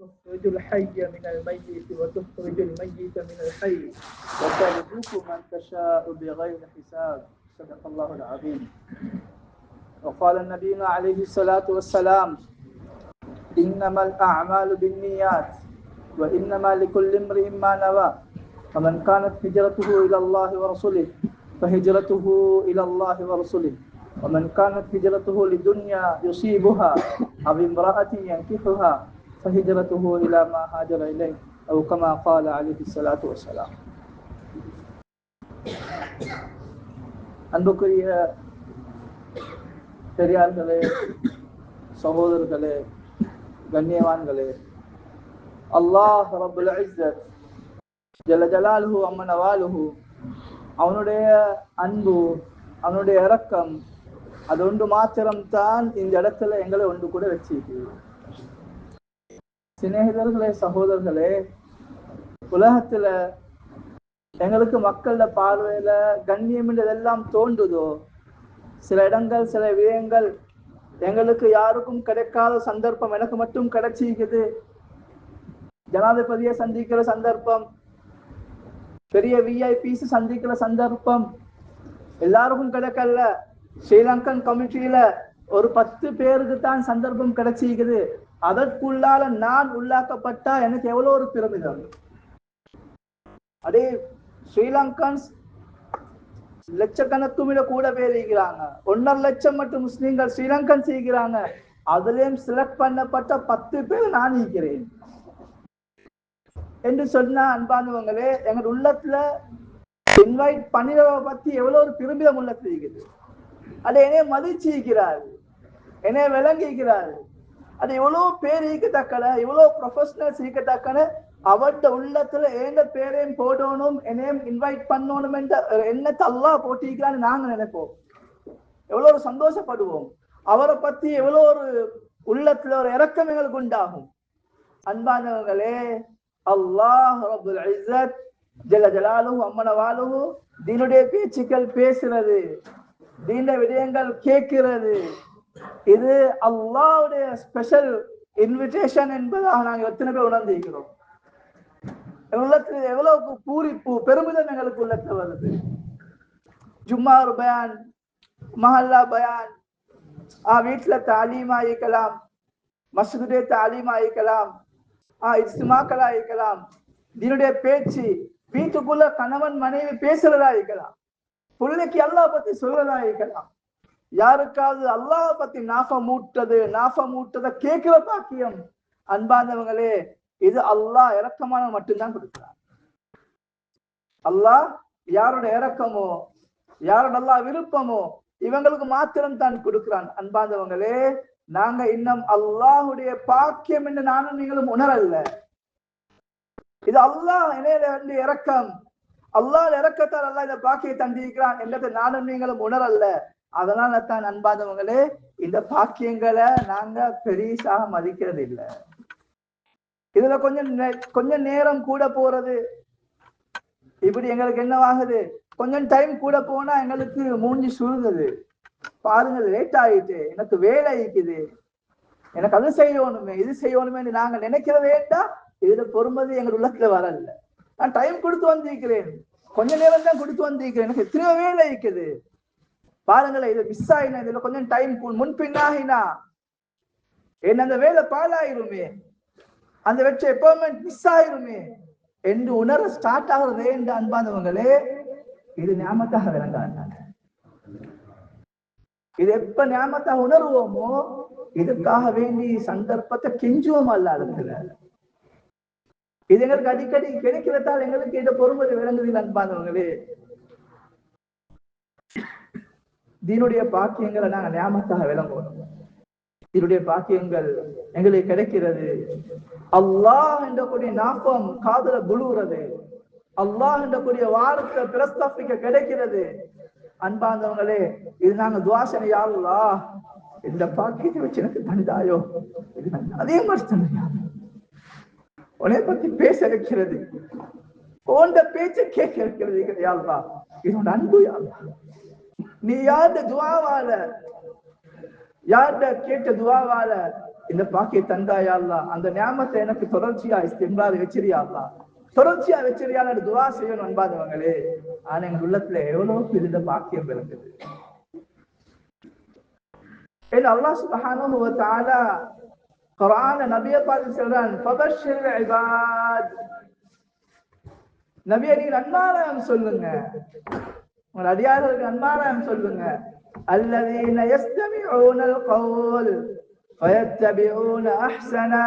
تخرج الحي من الميت وتخرج الميت من الحي وترزق من تشاء بغير حساب. صدق الله العظيم. وقال النبي عليه الصلاة والسلام: إنما الأعمال بالنيات وإنما لكل امرئ ما نوى فمن كانت هجرته إلى الله ورسوله فهجرته إلى الله ورسوله ومن كانت هجرته لدنيا يصيبها أو امرأة ينكحها فهجرته إلى ما هاجر إليه أو كما قال عليه الصلاة والسلام. அன்புக்குரிய பெரியார்களே, சகோதரர்களே, கண்ணியவான்களே, அல்லாஹ் ரப்புல் இஸ்ஸத் ஜல்ல ஜலாலுஹு அம்ம நவாலுஹு அவனுடைய அன்பு, அவனுடைய இரக்கம், அது ஒன்று மாத்திரம்தான் இந்த இடத்துல எங்களை ஒன்று கூட வச்சிருக்கு. சிநேகிதர்களே, சகோதரர்களே, உலகத்துல எங்களுக்கு மக்கள பார்வையில கண்ணியம் என்றதெல்லாம் தோன்றுதோ, சில இடங்கள் சில விடயங்கள் எங்களுக்கு யாருக்கும் கிடைக்காத சந்தர்ப்பம் எனக்கு மட்டும் கிடைச்சிருக்குது. ஜனாதிபதியை சந்திக்கிற சந்தர்ப்பம், பெரிய விஐபிஸ் சந்திக்கிற சந்தர்ப்பம் எல்லாருக்கும் கிடைக்கல. ஸ்ரீலங்கன் கமிட்டியில ஒரு 10 பேருக்கு தான் சந்தர்ப்பம் கிடைச்சிருக்குது. அதற்குள்ளால நான் உள்ளாக்கப்பட்டா எனக்கு எவ்வளவு ஒரு பெருமிதம். அதே ஸ்ரீலங்கன்ஸ் லட்சக்கணக்கும் கூட பேர் இருக்கிறாங்க. 1.5 லட்சம் மட்டும் முஸ்லீம்கள் ஸ்ரீலங்கன் செய்கிறாங்க. அதுலயும் செலக்ட் பண்ணப்பட்ட 10 பேர் நான் இருக்கிறேன் என்று சொன்னா, அன்பானவங்களே, எங்க உள்ளத்துல இன்வைட் பண்ணினவ பத்தி எவ்வளவு ஒரு பெருமிதம் உள்ளத்துல இருக்குது. அதை என்னைய மதிச்சிருக்கிறாரு, என்னைய விளங்கிக்கிறாரு. அது எவ்வளவு பேர் ஈக்கத்தக்கன, எவ்வளவு ப்ரொஃபஷனல்ஸ் ஈக்கத்தக்கன அவட்ட உள்ளத்துல எந்த பேரையும் போடணும், என்னையும் இன்வைட் பண்ணணும் என்ற எண்ணத்தை அல்லாஹ் போட்டிருக்கிறான்னு நாங்க நினைப்போம். எவ்வளவு ஒரு சந்தோஷப்படுவோம். அவரை பத்தி எவ்வளவு ஒரு உள்ளத்துல ஒரு இரக்கம் எங்களுக்கு உண்டாகும். அன்பானவர்களே, அல்லாஹ் ரப்புல் இஸ்ஸத் ஜல்ல ஜலாலுஹு அம்ம நவாலுஹு தீனுடைய பேச்சுக்கள் பேசுறது, தீன விடயங்கள் கேட்கிறது, இது அல்லாஹ்வுடைய ஸ்பெஷல் இன்விடேஷன் என்பதாக நாங்கள் எத்தனை பேர் உணர்ந்திருக்கிறோம். உள்ளத்துல எவ்வளவு பூரிப்பு, பெருமிதம் எங்களுக்கு உள்ளத்துல வருது. ஜும்மா ஒரு பயான், மஹல்லா பயான், வீட்டுல தாலீமா இருக்கலாம், மஸ்ஜிதுடைய தாலீமா இருக்கலாம், இஸ்திமாக்களா இருக்கலாம், தீனுடைய பேச்சு, வீட்டுக்குள்ள கணவன் மனைவி பேசுறதா இருக்கலாம், பிள்ளைக்கு அல்லாஹ் பத்தி சொல்றதா இருக்கலாம். யாருக்காவது அல்லாஹ் பத்தி நாஃபமூட்டத கேட்கிற பாக்கியம், அன்பானவங்களே, இது அல்லாஹ் இரக்கமான மட்டும்தான் கொடுக்கிறார். அல்லாஹ் யாரோட இரக்கமோ, யாரோட அல்லாஹ் விருப்பமோ இவங்களுக்கு மாத்திரம் தான் கொடுக்கிறான். அன்பானவங்களே, நாங்க இன்னும் அல்லாஹுடைய பாக்கியம் என்று நானும் நீங்களும் உணரல்ல. இது அல்லாஹ் இணையில இரக்கம், அல்லாஹ் இரக்கத்தால் அல்லாஹ் இந்த பாக்கியை தந்திருக்கிறான் என்றதை நானும் நீங்களும் உணரல்ல. அதனால தான் அன்பானவங்களே, இந்த பாக்கியங்களை நாங்க பெரிசாக மதிக்கிறது இல்லை. இதுல கொஞ்சம் நேரம் கூட போறது, இப்படி எங்களுக்கு என்னவாகுது, கொஞ்சம் டைம் கூட போனா எங்களுக்கு மூஞ்சி சுருங்குது. பாருங்க, லேட் ஆயிட்டு, எனக்கு வேலை இருக்குது, எனக்கு அது செய்யணுமே இது செய்யணுமே நாங்க நினைக்கிறதேட்டா இதுல பொறுமதி எங்க உள்ளத்துல வரல. நான் டைம் கொடுத்து வந்திருக்கிறேன், கொஞ்ச நேரம் தான் கொடுத்து வந்திருக்கிறேன், எனக்கு எத்தனையோ வேலை இருக்குது. பாருங்களேன், இது மிஸ் ஆயினா, இதுல கொஞ்சம் டைம் முன்பின்னாகினா என்ன அந்த வேலை பாலாயிருமே, அந்த வச்ச அப்பாயின்மெண்ட் மிஸ் ஆயிருமே என்று உணர ஸ்டார்ட் ஆகுறதே என்று அன்பானவங்களே, இது நியாமத்தாக விளங்காது. இது எப்ப நியாமத்தாக உணர்வோமோ இதுக்காக வேண்டி சந்தர்ப்பத்தை கெஞ்சுவோம் அல்ல இடத்துல. இது எங்களுக்கு அடிக்கடி கிடைக்கிறதால் எங்களுக்கு இந்த பொறுமதி விளங்குதில். அன்பானவங்களே, தீனுடைய பாக்கியங்களை நாங்க நியாமத்தாக விளங்குவோம். இதனுடைய பாக்கியங்கள் எங்களுக்கு கிடைக்கிறது. அல்லாஹ் என்றக்கூடிய நாப்பம் காதுல குழுவுறது, அல்லாஹ் என்றக்கூடிய வாரத்தை பிரஸ்தாபிக்க கிடைக்கிறது. அன்பாந்தவங்களே, இது நாங்க துஆ செய்ய, யா அல்லாஹ் இந்த பாக்கியத்தை வச்சு எனக்கு தந்தாயோ, அதே மாதிரி தந்தையா, உன்னை பத்தி பேச வைக்கிறது, உன் பேச்சை கேட்க வைக்கிறது. யா அல்லாஹ், இதோட அன்பு. யா அல்லாஹ், நீ யாருடைய துஆவால, யார்கிட்ட கேட்ட துஆவால இந்த பாக்கியை தந்தாயா அல்லா, அந்த ஞாபகத்தை எனக்கு தொடர்ச்சியா இஸ்திம்ரார் வச்சிரியா அல்லா, தொடர்ச்சியா வச்சிரியால துவா செய்யணும் அன்பாதவங்களே. ஆனா எங்க உள்ளத்துல எவ்வளவு பெரிய பாக்கியம் இருக்குது. அல்லாஹ் சுப்ஹானஹு வ தஆலா குர்ஆன்ல நபியை பார்த்து சொல்றான், ஃபபஷ்ஷிர் இபாத், நபியே நீங்க நன்மாராயம் சொல்லுங்க, உங்க அடியார்களுக்கு நன்மாராயம் சொல்லுங்க. அல்லதீன யஸ்தமிஊனல் கௌல் ஃபயத்தபிஊன அஹ்ஸனா,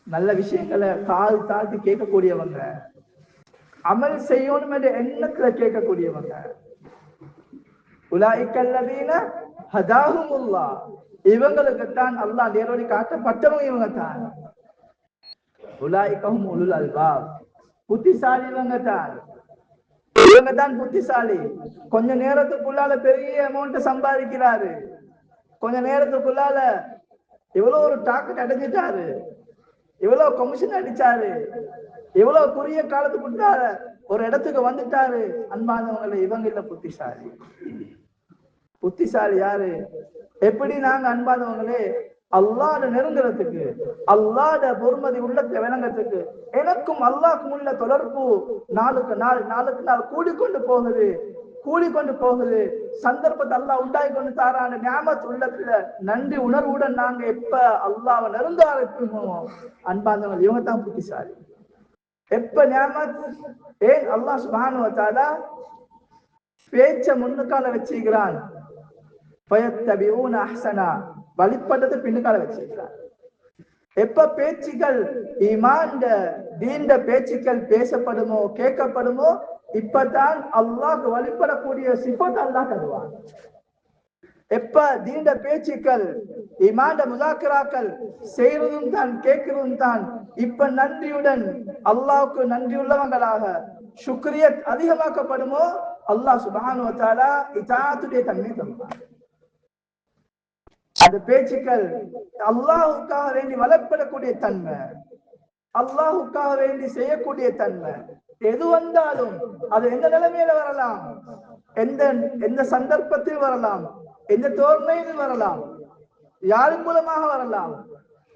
நல்ல விஷயங்களை கால் தாழ்த்தி கேட்கக்கூடியவங்க, அமல் செய்யணும் என்ற எண்ணத்துல கேட்கக்கூடியவங்க. உலாயிக்கல்லதீன ஹதாஹுமுல்லாஹ், இவங்களுக்குத்தான் அல்லாஹ் நேரடி காட்டப்பட்டவங்க இவங்க தான். உலாயிக்கஹும் உலுல் அல்பாப், புத்திசாலி இவங்க தான், இவங்க தான் புத்திசாலி. கொஞ்ச நேரத்துக்குள்ளால பெரிய அமௌண்ட் சம்பாதிக்கிறாரு, கொஞ்ச நேரத்துக்குள்ளால எவ்வளவு ஒரு டாக்கெட் அடைஞ்சிட்டாரு, எவ்வளவு கமிஷன் அடிச்சாரு, எவ்வளவு குறுகிய காலத்துக்குள்ளால ஒரு இடத்துக்கு வந்துட்டாரு. அன்பானவங்களை இவங்க இல்ல புத்திசாலி. புத்திசாலி யாரு? எப்படி நாங்க அன்பானவங்களே அல்லாஹ்ட நெருங்குறதுக்கு, அல்லாஹ்ட பொறுமதி உள்ளத்தை விளங்கறதுக்கு, எனக்கும் அல்லாஹ்க்கும் உள்ள தொடர்பு நாளுக்கு நாள் கூடிக்கொண்டு போகுது. சந்தர்ப்பத்தை அல்லாஹ் உண்டாகி கொண்டு தாரான ஞாபகத்து உள்ளத்துல நன்றி உணர்வுடன் நாங்க எப்ப அல்லாஹ்வை நெருங்க ஆரம்பிப்போமோ அன்பானவங்க இவங்க தான் புத்திசாலி. எப்ப ஞாபகம், ஏன் அல்லாஹ் சுப்ஹானஹு வ தஆலா பேச்ச முன்னுக்கால வச்சுக்கிறான், ஃபயத்தபிஊன அஹ்ஸனா, வழிபட்டதை பின்னுக்கால வச்சுக்கிறான். எப்ப பேச்சுக்கள் ஈமான் தீண்ட பேச்சுக்கள் பேசப்படுமோ கேட்கப்படுமோ இப்பதான் அல்லாஹ் வழிபடக்கூடிய சிஃபத் அல்லாஹ் தருவான். எப்ப தீண்ட பேச்சுக்கள் ஈமான் முஸாக்கராக்கள் செய்யறதும் தான் கேட்கிறதும் தான், இப்ப நன்றியுடன் அல்லாஹ்வுக்கு நன்றி உள்ளவங்களாக சுக்ரியத் அதிகமாக்கப்படுமோ அல்லாஹ் சுப்ஹானஹு வ தஆலா இதாஅத்துடைய தன்மை தருவான். அந்த பேச்சுக்கள் அல்லாஹுக்காக வேண்டி வளர்ப்படக்கூடிய தன்மை, அல்லாஹுக்காக வேண்டி செய்யக்கூடிய தன்மை, எது வந்தாலும் அது எந்த நிலைமையில வரலாம், எந்த சந்தர்ப்பத்தில் வரலாம், எந்த தோர்மையில் வரலாம், யாரின் மூலமாக வரலாம்,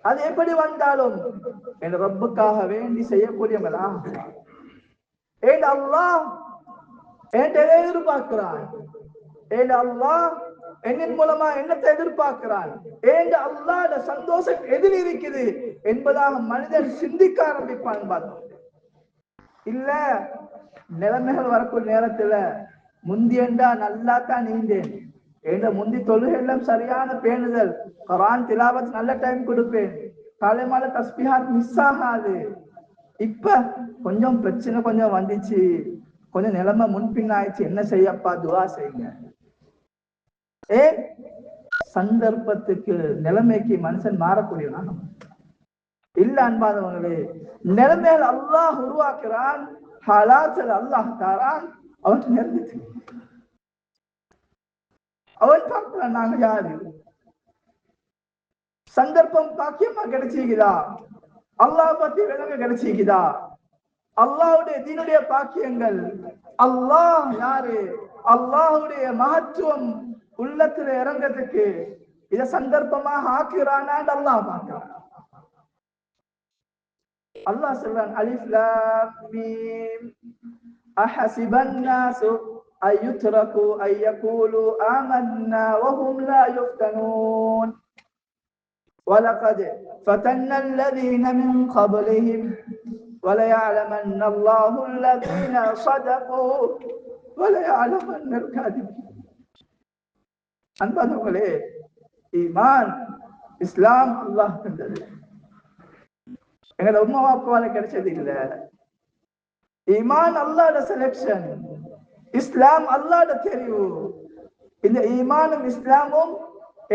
அது எப்படி வந்தாலும் என் ரப்புக்காக வேண்டி செய்யக்கூடியவங்களா. ஏன் அல்லாஹ் என்கிட்ட எதிர்பார்க்கிறான், ஏன் அல்லாஹ் என்னின் மூலமா என்னத்தை எதிர்பார்க்கிறான், ஏன் அல்லாஹ்வுடைய சந்தோஷம் எதில் இருக்குது என்பதாக மனிதன் சிந்திக்க ஆரம்பிப்பான். இல்ல நிலைமைகள் வரக்கூடிய நேரத்துல முந்தியண்டா நல்லா தான் நீந்தேன், என்ற முந்தி தொழுகை எல்லாம் சரியான பேணுதல், குர்ஆன் திலாவத் நல்ல டைம் கொடுப்பேன், காலைமால தஸ்பீஹாத் மிஸ் ஆகாது, இப்ப கொஞ்சம் பிரச்சனை கொஞ்சம் வந்துச்சு, கொஞ்சம் நிலைமை முன்பின் ஆயிடுச்சு, என்ன செய்யப்பா துவா செய்யுங்க. ஏன் சந்தர்ப்பத்துக்கு நிலைமைக்கு மனுஷன் மாறக்கூடியவனா இல்ல அன்பாதவங்களே. நிலைமைகள் அல்லாஹ் உருவாக்குறான், ஹலால் அல்லாஹ் தாரான், அவன் நிர்ணயித்து அவன் பார்க்கிறான் நாங்க யாரு. சந்தர்ப்பம் பாக்கியமா கிடைச்சிக்குதா, அல்லாஹ் பத்தி விளங்க கிடைச்சிக்குதா, அல்லாஹ்வுடைய தீனுடைய பாக்கியங்கள், அல்லாஹ் யாரு, அல்லாஹ்வுடைய மகத்துவம் உள்ளத்துல இறங்கிறதுக்கு இத சந்தர்ப்பமாக ஆக்குறானான்னு அல்லாஹ் பார்க்கிறான். அல்லாஹ் சொல்றான், அலிஃப் லாம் மீம் அஹஸிபன் நாஸு அய்யுத்ரகு அய்யகூலு ஆமன்னா வஹும் லா யுஃப்தனூன் வலகத் ஃபதன்ன அல்லதீன மின் கப்லிஹிம் வலயஅலமன்ன அல்லாஹு அல்லதீன ஸதகு வலயஅலமன்ன அல்-காதிபீன். அன்பானவர்களே, ஈமான் இஸ்லாம் அல்லாஹ் தந்தது, எங்களோட உம்மா அப்பாவால கிடைச்சது இல்ல. ஈமான் அல்லாஹ்ட செலக்ஷன், இஸ்லாம் அல்லாஹ்ட தெரிவு. இந்த ஈமானும் இஸ்லாமும்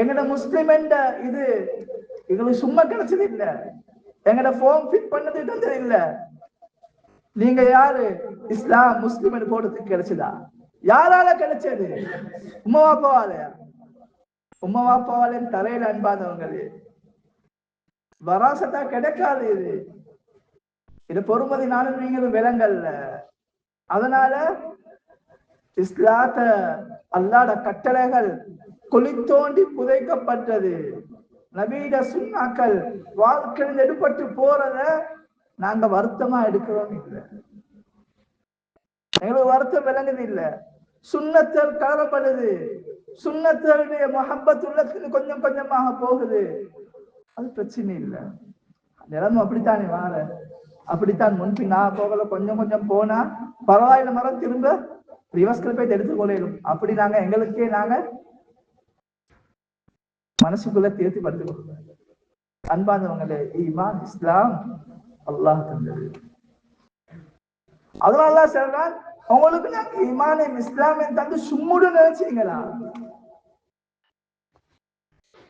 எங்கட முஸ்லிம் என்ற இது எங்களுக்கு சும்மா கிடைச்சது இல்ல, எங்கட ஃபார்ம் ஃபிட் பண்ணது தந்தது இல்ல. நீங்க யாரு இஸ்லாம் முஸ்லிம் என்று போடுறதுக்கு கிடைச்சதா? யாரால கிடைச்சது? உம்மா அப்பாவாலயா? உம்மா அப்பாவாலின் தரையில அன்பாதவங்களே, வராசத்தா கிடைக்காது. இது பொறுமதி நானும் நீங்களும் விலங்கல்ல. அதனால இஸ்லாத்த அல்லாஹ்ட கட்டளைகள் குழி தோண்டி புதைக்கப்பட்டது. நபீட சுன்னாக்கள் வாழ்க்கையில் எடுபட்டு போறத நாங்க வருத்தமா எடுக்கிறோம் இல்லை, எங்களுக்கு வருத்தம் விளங்குது இல்லை. சுண்ணத்தல் கலரப்படுது, சுண்ணத்தலுடைய மஹப்பத் உள்ளத்துக்கு கொஞ்சம் கொஞ்சமாக போகுது, அது பிரச்சனை இல்லை. நிலைமை அப்படித்தானே வார, அப்படித்தான் முன்பின் நான் போகல, கொஞ்சம் கொஞ்சம் போனா பரவாயில்ல, மரம் திரும்ப ரிவர்ஸ்ல போய் எடுத்துக்கொள்ளும். அப்படி நாங்க எங்களுக்கே நாங்க மனசுக்குள்ள தேர்த்தி படுத்து கொள்ளும். அன்பானவங்களே, ஈமான் இஸ்லாம் அல்லாஹ் தந்தது. அதனால சொல்றான், உங்களுக்கு நாங்க ஈமானை இஸ்லாமை தந்து சும்முடு நினைச்சீங்களா?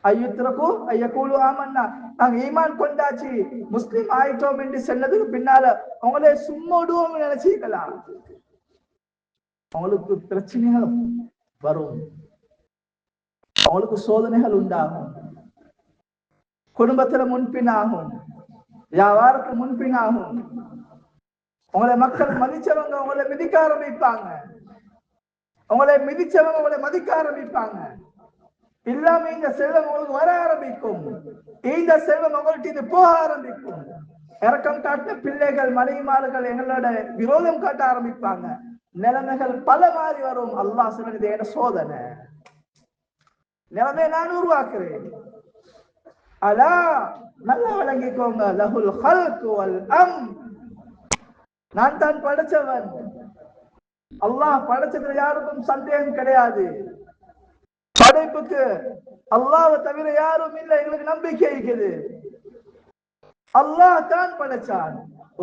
ஐயுத்திரக்கு ஐயக்கூலு ஆமன்னா, நாங்க ஈமான் கொண்டாச்சு முஸ்லிம் ஆயிட்டோம் என்று சொன்னதுக்கு பின்னால உங்களே சும்முடுவோம் நினைச்சீங்களா? அவங்களுக்கு பிரச்சனைகள் வரும், அவங்களுக்கு சோதனைகள் உண்டாகும், குடும்பத்துல முன்பின்னாகும், வியாபாரத்துல முன்பின்னாகும். உங்களை மக்கள் மதிச்சவங்க உங்களை மிதிக்க ஆரம்பிப்பாங்க, உங்களை மிதிச்சவங்க உங்களை மதிக்க ஆரம்பிப்பாங்க. இல்லாம இந்த செல்வம் உங்களுக்கு வர ஆரம்பிக்கும், இந்த செல்வம் உங்கள்கிட்ட இது போக ஆரம்பிக்கும். இறக்கம் காட்டின பிள்ளைகள் மனைவிமார்கள் எங்களோட விரோதம் காட்ட ஆரம்பிப்பாங்க. நிலைமைகள் பல மாறி வரும். அல்லாஹ் சொல்றது என சோதனை, நிலைமையை நான் உருவாக்குறேன். அலா, நல்லா விளங்கிக்கோங்க, லஹுல் ஹல்கு வல் அம்ர், நான் தான் படைச்சவன். அல்லாஹ் படைச்சதுல யாருக்கும் சந்தேகம் கிடையாது. படைப்புக்கு அல்லாஹ்வை தவிர யாரும் இல்லை, எங்களுக்கு நம்பிக்கை இருக்குது. அல்லாஹ் தான் படைச்சான்.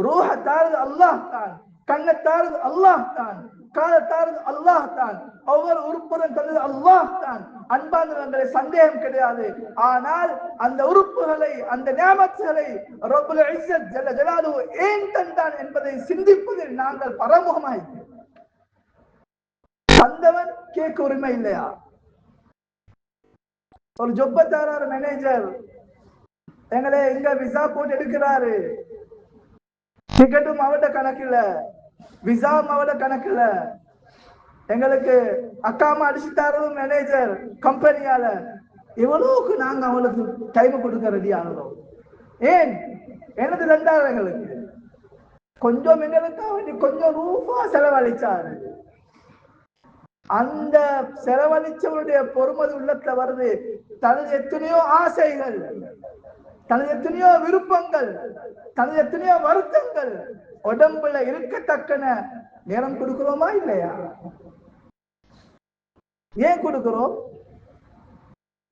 ரூஹ தாரது அல்லாஹ் தான், கண்ணை தாரது அல்லாஹ் தான், காலை தாரது அல்லாஹ் தான், ஒவ்வொரு உறுப்புடன் தந்தது அல்லாஹ் தான். அன்பானவர்களே, சந்தேகம் கிடையாது. ஆனால் அந்த உறுப்புகளை, அந்த நியாமத்துகளை ரப்புல் இஸ்ஸத் ஜல்ல ஜலாலுஹு ஏன் தந்தான் என்பதை சிந்திப்பதில் நாங்கள் பரமுகமாய். தந்தவன் கேட்க உரிமை இல்லையா? ஒரு ஜொப்பத்தாரார் மேனேஜர் எங்களை எங்க விசா போட்டு எடுக்கிறாரு, டிக்கெட்டும் அவட கணக்குல, விசாவும் அவட கணக்குல, எங்களுக்கு அக்காம அடிச்சு தரதும் மேனேஜர் கம்பெனியால. எவ்வளவுக்கு நாங்க அவளுக்கு டைம் கொடுக்க ரெடி ஆகிறோம். ஏன்? எனது ரெண்டாவது எங்களுக்கு கொஞ்சம் எங்களுக்கு வேண்டி கொஞ்சம் ரூபா செலவழிச்சாரு. அந்த செலவழிச்சவருடைய பொறுமதி உள்ளத்துல வருது. தனது எத்தனையோ ஆசைகள், தனது எத்தனையோ விருப்பங்கள், தனது எத்தனையோ வருத்தங்கள் உடம்புல இருக்கத்தக்கன நேரம் கொடுக்கிறோமா இல்லையா? ஏன் கொடுக்கிறோம்?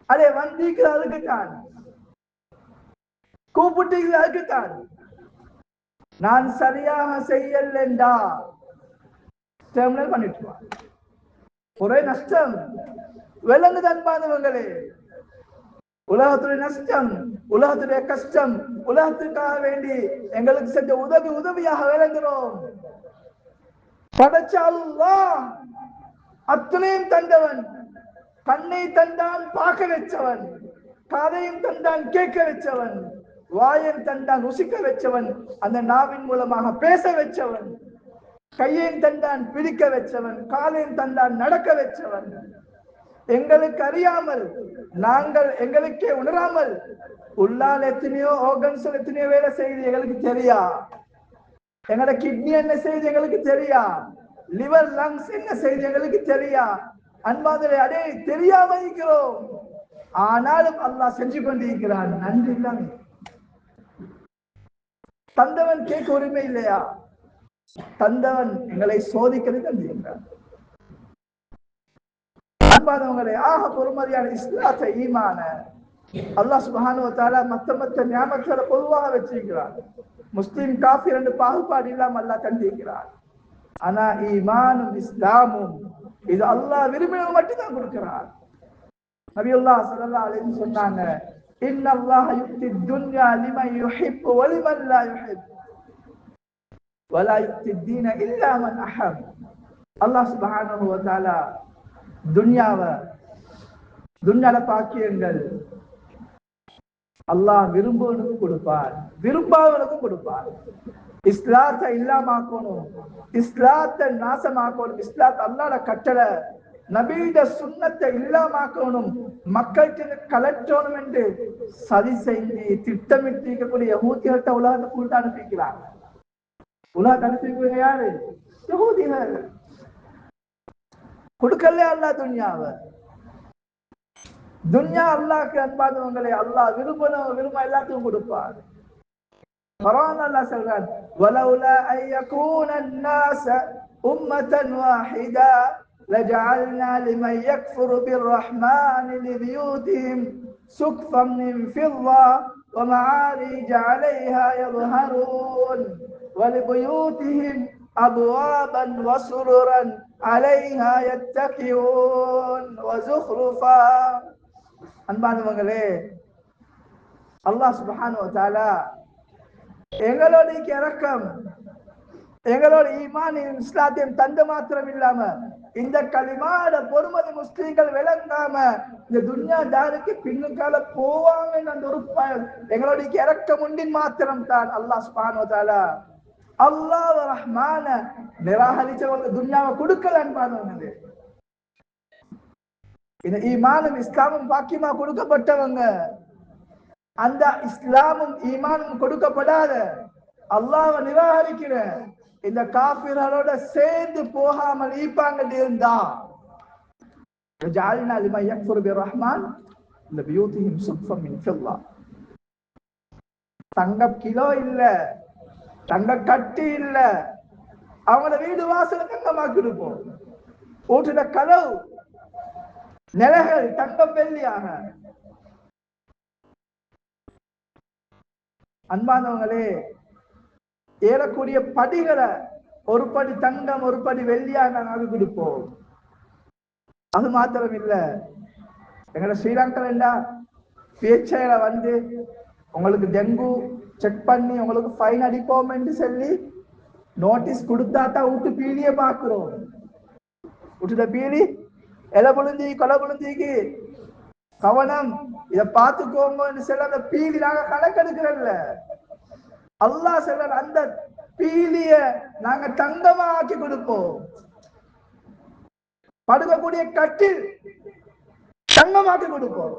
அதே வந்திக்கிற அதுக்குத்தான், கூப்பிட்டு அதுக்குத்தான். நான் சரியாக செய்யலண்டா டெர்மினல் பண்ணிட்டு ஒரே நஷ்டம். விலங்குது அன்பானவர்களே, உலகத்துடைய நஷ்டம், உலகத்துடைய கஷ்டம், உலகத்துக்காக வேண்டி எங்களுக்கு செஞ்ச உதவியாக விளங்குகிறோம். படைச்ச அல்லாஹ் அத்தனையும் தந்தவன். கண்ணை தந்தான் பார்க்க வச்சவன், காதையும் தந்தான் கேட்க வச்சவன், வாயன் தந்தான் ருசிக்க வச்சவன், அந்த நாவின் மூலமாக பேச வச்சவன், கையையும் தந்தான் பிடிக்க வச்சவன், காலையும் தந்தான் நடக்க வச்சவன். எங்களுக்கு அறியாமல், நாங்கள் எங்களுக்கே உணராமல் உள்ளால் எத்தனையோ ஆர்கன்ஸ் எத்தனையோ வேலை செய்து எங்களுக்கு தெரியா. எங்களோட கிட்னி என்ன செய்து எங்களுக்கு தெரியா, லிவர் லங்ஸ் என்ன செய்து எங்களுக்கு தெரியா. அன்பாதரை அடே தெரியாம இருக்கிறோம். ஆனாலும் அல்லாஹ் செஞ்சு கொண்டிருக்கிறான். நன்றி இல்லாம தந்தவன் கேட்க உரிமை இல்லையா? தந்தவன் எங்களை சோதிக்கிறது தந்திருக்கிறான். அன்பானவங்களே, ஆக பொறுமதியான இஸ்லாத்தை ஈமான அல்லாஹ் சுப்ஹானஹு வ தஆலா மத்த நியாமத்துகளை பொதுவாக வச்சிருக்கிறான். முஸ்லிம் காஃபிர் என்று பாகுபாடு இல்லாம அல்லாஹ் தந்திருக்கிறான். ஆனா ஈமானும் இஸ்லாமும் இது அல்லாஹ் விரும்பினது மட்டும்தான் கொடுக்கிறான். நபியுல்லாஹ் ஸல்லல்லாஹு அலைஹி வஸல்லம் சொன்னாங்க, இன்னல்லாஹ யுக்தி துன்யா லிமன் யுஹிப்பு வ லிமன் லா யுஹிப் வலா யுக்தி தீன இல்லா மன் அஹப். அல்லாஹ் சுப்ஹானஹு வ தஆலா துன்யால பாக்கியங்கள் அல்லாஹ் விரும்புவனுக்கு கொடுப்பார், விரும்பாதவனுக்கும் கொடுப்பார். இஸ்லாத்தை இல்லாமக்கணும், இஸ்லாத்தை நாசமாக்கணும். இஸ்லாத் அல்லாஹ்வோட கட்டளை. நபீட சுண்ணத்தை இல்லாமக்கணும், மக்கள்கிட்ட கலற்றணும் என்று சதி செய்து திட்டமிட்டு இருக்கக்கூடிய யஹூதிகள்கிட்ட உலகத்தை கூட்ட அனுப்பிக்கிறாங்க. உலக அனுப்பிக்க யாரு? யஹூதிகள். கொடுக்கல அல்லாஹ் துன்யாவை. துன்யா அல்லாஹ்க்கு அன்பானவங்களே, அல்லாஹ் விரும்ப எல்லாத்துக்கும் கொடுப்பார். குர்ஆன் அல்லாஹ் சொல்றான், வலௌலா அய்யகூன الناس أمة واحدة لجعلنا لمن يكفر بالرحمن لبيوتهم سقفا من فضة ومعارج عليها يظهرون ولبيوتهم أبوابا وسررا عليها يتكئون وزخرفا. அன்பானவங்களே, அல்லாஹ் சுப்ஹானஹு வ தஆலா எங்களோட இரக்கம், எங்களோட ஈமான் இஸ்லாத்தையும் தந்து மாத்திரம் இல்லாம இந்த கலிமாட பொறுமதி முஸ்லிம்கள் விளங்காம இந்த துன்யா தாருக்கு பின்னுக்கால போவாங்க அந்த ஒரு எங்களோட இரக்கம் உண்டின் மாத்திரம் தான் அல்லாஹ் சுப்ஹானஹு வ தஆலா அல்லாஹ் ரஹ்மான நிராகரிச்சவங்க துன்யாவை கொடுக்கல. அன்பானவங்க, இந்த ஈமானும் இஸ்லாமும் பாக்கியமா கொடுக்கப்பட்டவங்க, அந்த இஸ்லாமும் ஈமானும் கொடுக்கப்படாத அல்லாஹ்வை நிராகரிக்கிற இந்த காஃபிர்களோட சேர்ந்து போகாமல் ஈப்பாங்க இருந்தா ஜஅல்னா லிமன் யக்ஃபுரு பிர்ரஹ்மான் லபியூதிஹிம் சுக்ஃபன் மின் ஃபில்லா. தங்க கிலோ இல்ல, தங்க கட்டி இல்ல, அவங்கள வீடு வாசல தங்கமாக்கி இருப்போம். வீட்டுல கதவு நிலைகள் தங்கம் வெள்ளியாக. அன்பானவங்களே, ஏறக்கூடிய படிகளை ஒரு படி தங்கம் ஒரு படி வெள்ளியாக நாங்கள் கொடுப்போம். அது மாத்திரம் இல்ல, எங்களை ஸ்ரீலங்கா பேச்சையில வந்து உங்களுக்கு டெங்கு செக் பண்ணி உங்களுக்கு ஃபைன் அடிப்போம் என்று சொல்லி நோட்டீஸ் கொடுத்தா தான் வீட்டு பீலிய பாக்குறோம். வீட்டுல பீலி எலை புழுந்தி கொலை புழுந்திக்கு கவனம், இதை பார்த்துக்கோங்க சொல்ல அந்த பீலி நாங்க கணக்கெடுக்கிறல்ல. அல்லாஹ் சொல்ற அந்த பீலிய நாங்க தங்கமா ஆக்கி கொடுப்போம். படுக்கக்கூடிய கட்டில் தங்கமாக்கி கொடுப்போம்.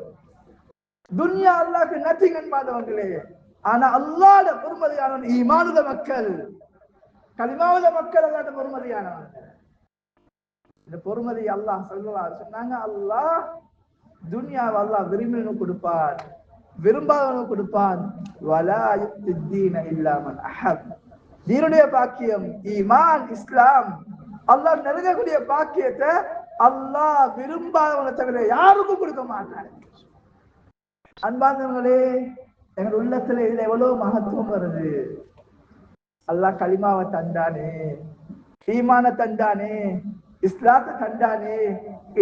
துன்யா அல்லாஹ்க்கு நத்திங் என்பாதவங்களே. ஆனா அல்லாஹ்ட பொறுமதியானவன் ஈமானுள்ள மக்கள், கலிமாவுள்ள மக்கள் அல்லாஹ்ட பொறுமதியானவன். இந்த பொறுமதி அல்லாஹ் சொல்லுவார் சொன்னாங்க. அல்லாஹ் துன்யாவை அல்லாஹ் விரும்பினு கொடுப்பார், விரும்பாதவனு கொடுப்பான். வலா யுத்தீன இல்லா மன் அஹப். தீனுடைய பாக்கியம் ஈமான் இஸ்லாம் அல்லாஹ் நெருங்கக்கூடிய பாக்கியத்தை அல்லாஹ் விரும்பாதவனை தவிர யாருக்கும் கொடுக்க மாட்டார். அன்பார்ந்தவங்களே, எங்கள் உள்ளத்துல இதுல எவ்வளவு மகத்துவம் வருது. அல்லாஹ் கலிமாவை தந்தானே, ஈமான தந்தானே, இஸ்லாத்தை தந்தானே.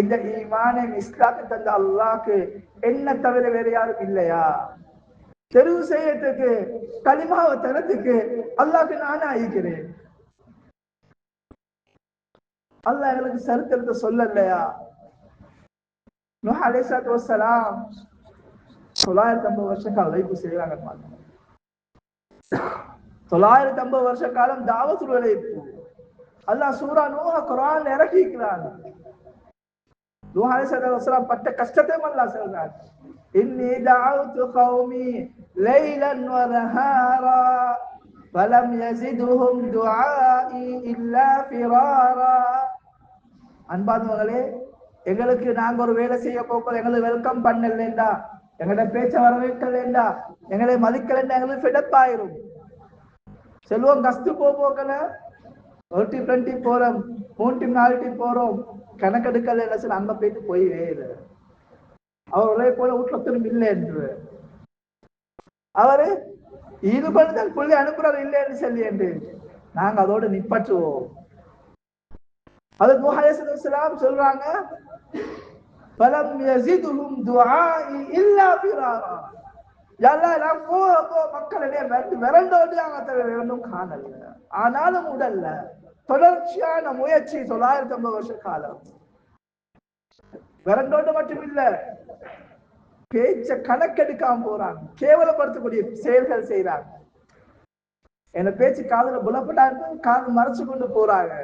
இந்த ஈமானை இஸ்லாத்தை தந்த அல்லாஹ்க்கு என்ன தவிர வேற யாரும் இல்லையா? தெரிவு செய்யறதுக்கு கலிமாவை தரத்துக்கு அல்லாஹ்க்கு நானே ஆகிக்கிறேன். அல்லாஹ் எங்களுக்கு சரித்திரத்தை சொல்லலையா? நூஹ் அலைஹிஸ்ஸலாத்து வஸ்ஸலாம் 950 வருஷ காலம் உழைப்பு செய்யறாங்க. 950 வருஷ காலம் தாவத்துல் உழைப்பு. அல்லாஹ் சூரா நூஹ் குர்ஆன்ல இறக்கிக்கிறான். நூஹ் அலைஹிஸ்ஸலாத்து வஸ்ஸலாம் பட்ட கஷ்டத்தை அல்லாஹ் சொல்றான். இன்னி தஅவுது கௌமி லைலன் வ நஹாரா ஃபலம் யஸிதுஹும் துஆஇ இல்லா ஃபிராரா. அன்பார்ந்தவர்களே, எங்களுக்கு நாங்க ஒரு வேலை செய்ய போக எங்களுக்கு வெல்கம் பண்ணலண்டா, எங்களோட பேச்ச வரவேற்கலண்டா, எங்களை மதிக்கலண்டா எங்களுக்கு ஃபெடப்பாயிரும். செல்வம் கஷ்டு போகல, ஒரு டீம் 2 டீம் போறோம், 3 டீம் 4 டீம் போறோம், கணக்கெடுக்கல சார் அங்க போயிட்டு போயிவே இல்லை. அவர் ஒரே போல வீட்டுல திரும்ப இல்லை என்று அவரு இது பண்ணதான் புள்ளி அனுப்புறாரு இல்லைன்னு சொல்லி என்று நாங்க அதோடு நிப்பற்றுவோம். அது நூஹ் அலைஹிஸ்ஸலாம் சொல்றாங்க, ஃபலம் யஸிதுஹும் துஆஇ இல்லா ஃபிராரா. யா அல்லாஹ், நான் மக்களிடையே விரண்டோடு அவங்க தவிர ஒன்றும் காணல. ஆனாலும் உடல்ல தொடர்ச்சியான முயற்சி 950 வருஷ காலம். விரண்டோடு மட்டும் இல்ல, பேச்ச கணக்கெடுக்காம போறாங்க, கேவலப்படுத்தக்கூடிய செயல்கள் செய்யறாங்க. என்ன பேச்சு காதுல புலப்பட்டா காது மறைச்சு கொண்டு போறாங்க.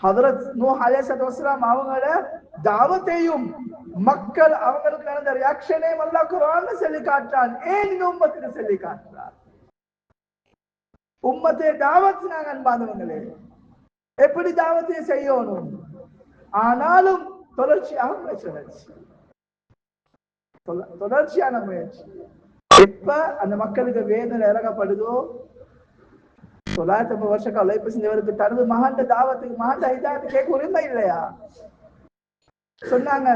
ஹதரத் நூஹ் அலைஹிஸ்ஸலாத்து வஸலாம் அவங்கள தாவத்தையும் மக்கள் அவங்களுக்கு நடந்த ரியாக்ஷனையும் அல்லாஹ் குர்ஆன்ல சொல்லி காட்டுறான். ஏன் இந்த உம்மத்துக்கு சொல்லி காட்டுறான்? உம்மத்தை தாவத் நாங்க அன்பானவங்களே எப்படி தாவத்தை செய்யணும்? ஆனாலும் தொடர்ச்சியான முயற்சி. எப்ப அந்த மக்களுக்கு வேதனை இறங்கப்படுதோ 950 வருஷம் அழைப்பு செஞ்சவருக்கு தனது மகண்ட தாவத்துக்கு மகண்ட ஹிதாயத்து கேட்க உரிமை இல்லையா? சொன்னாங்க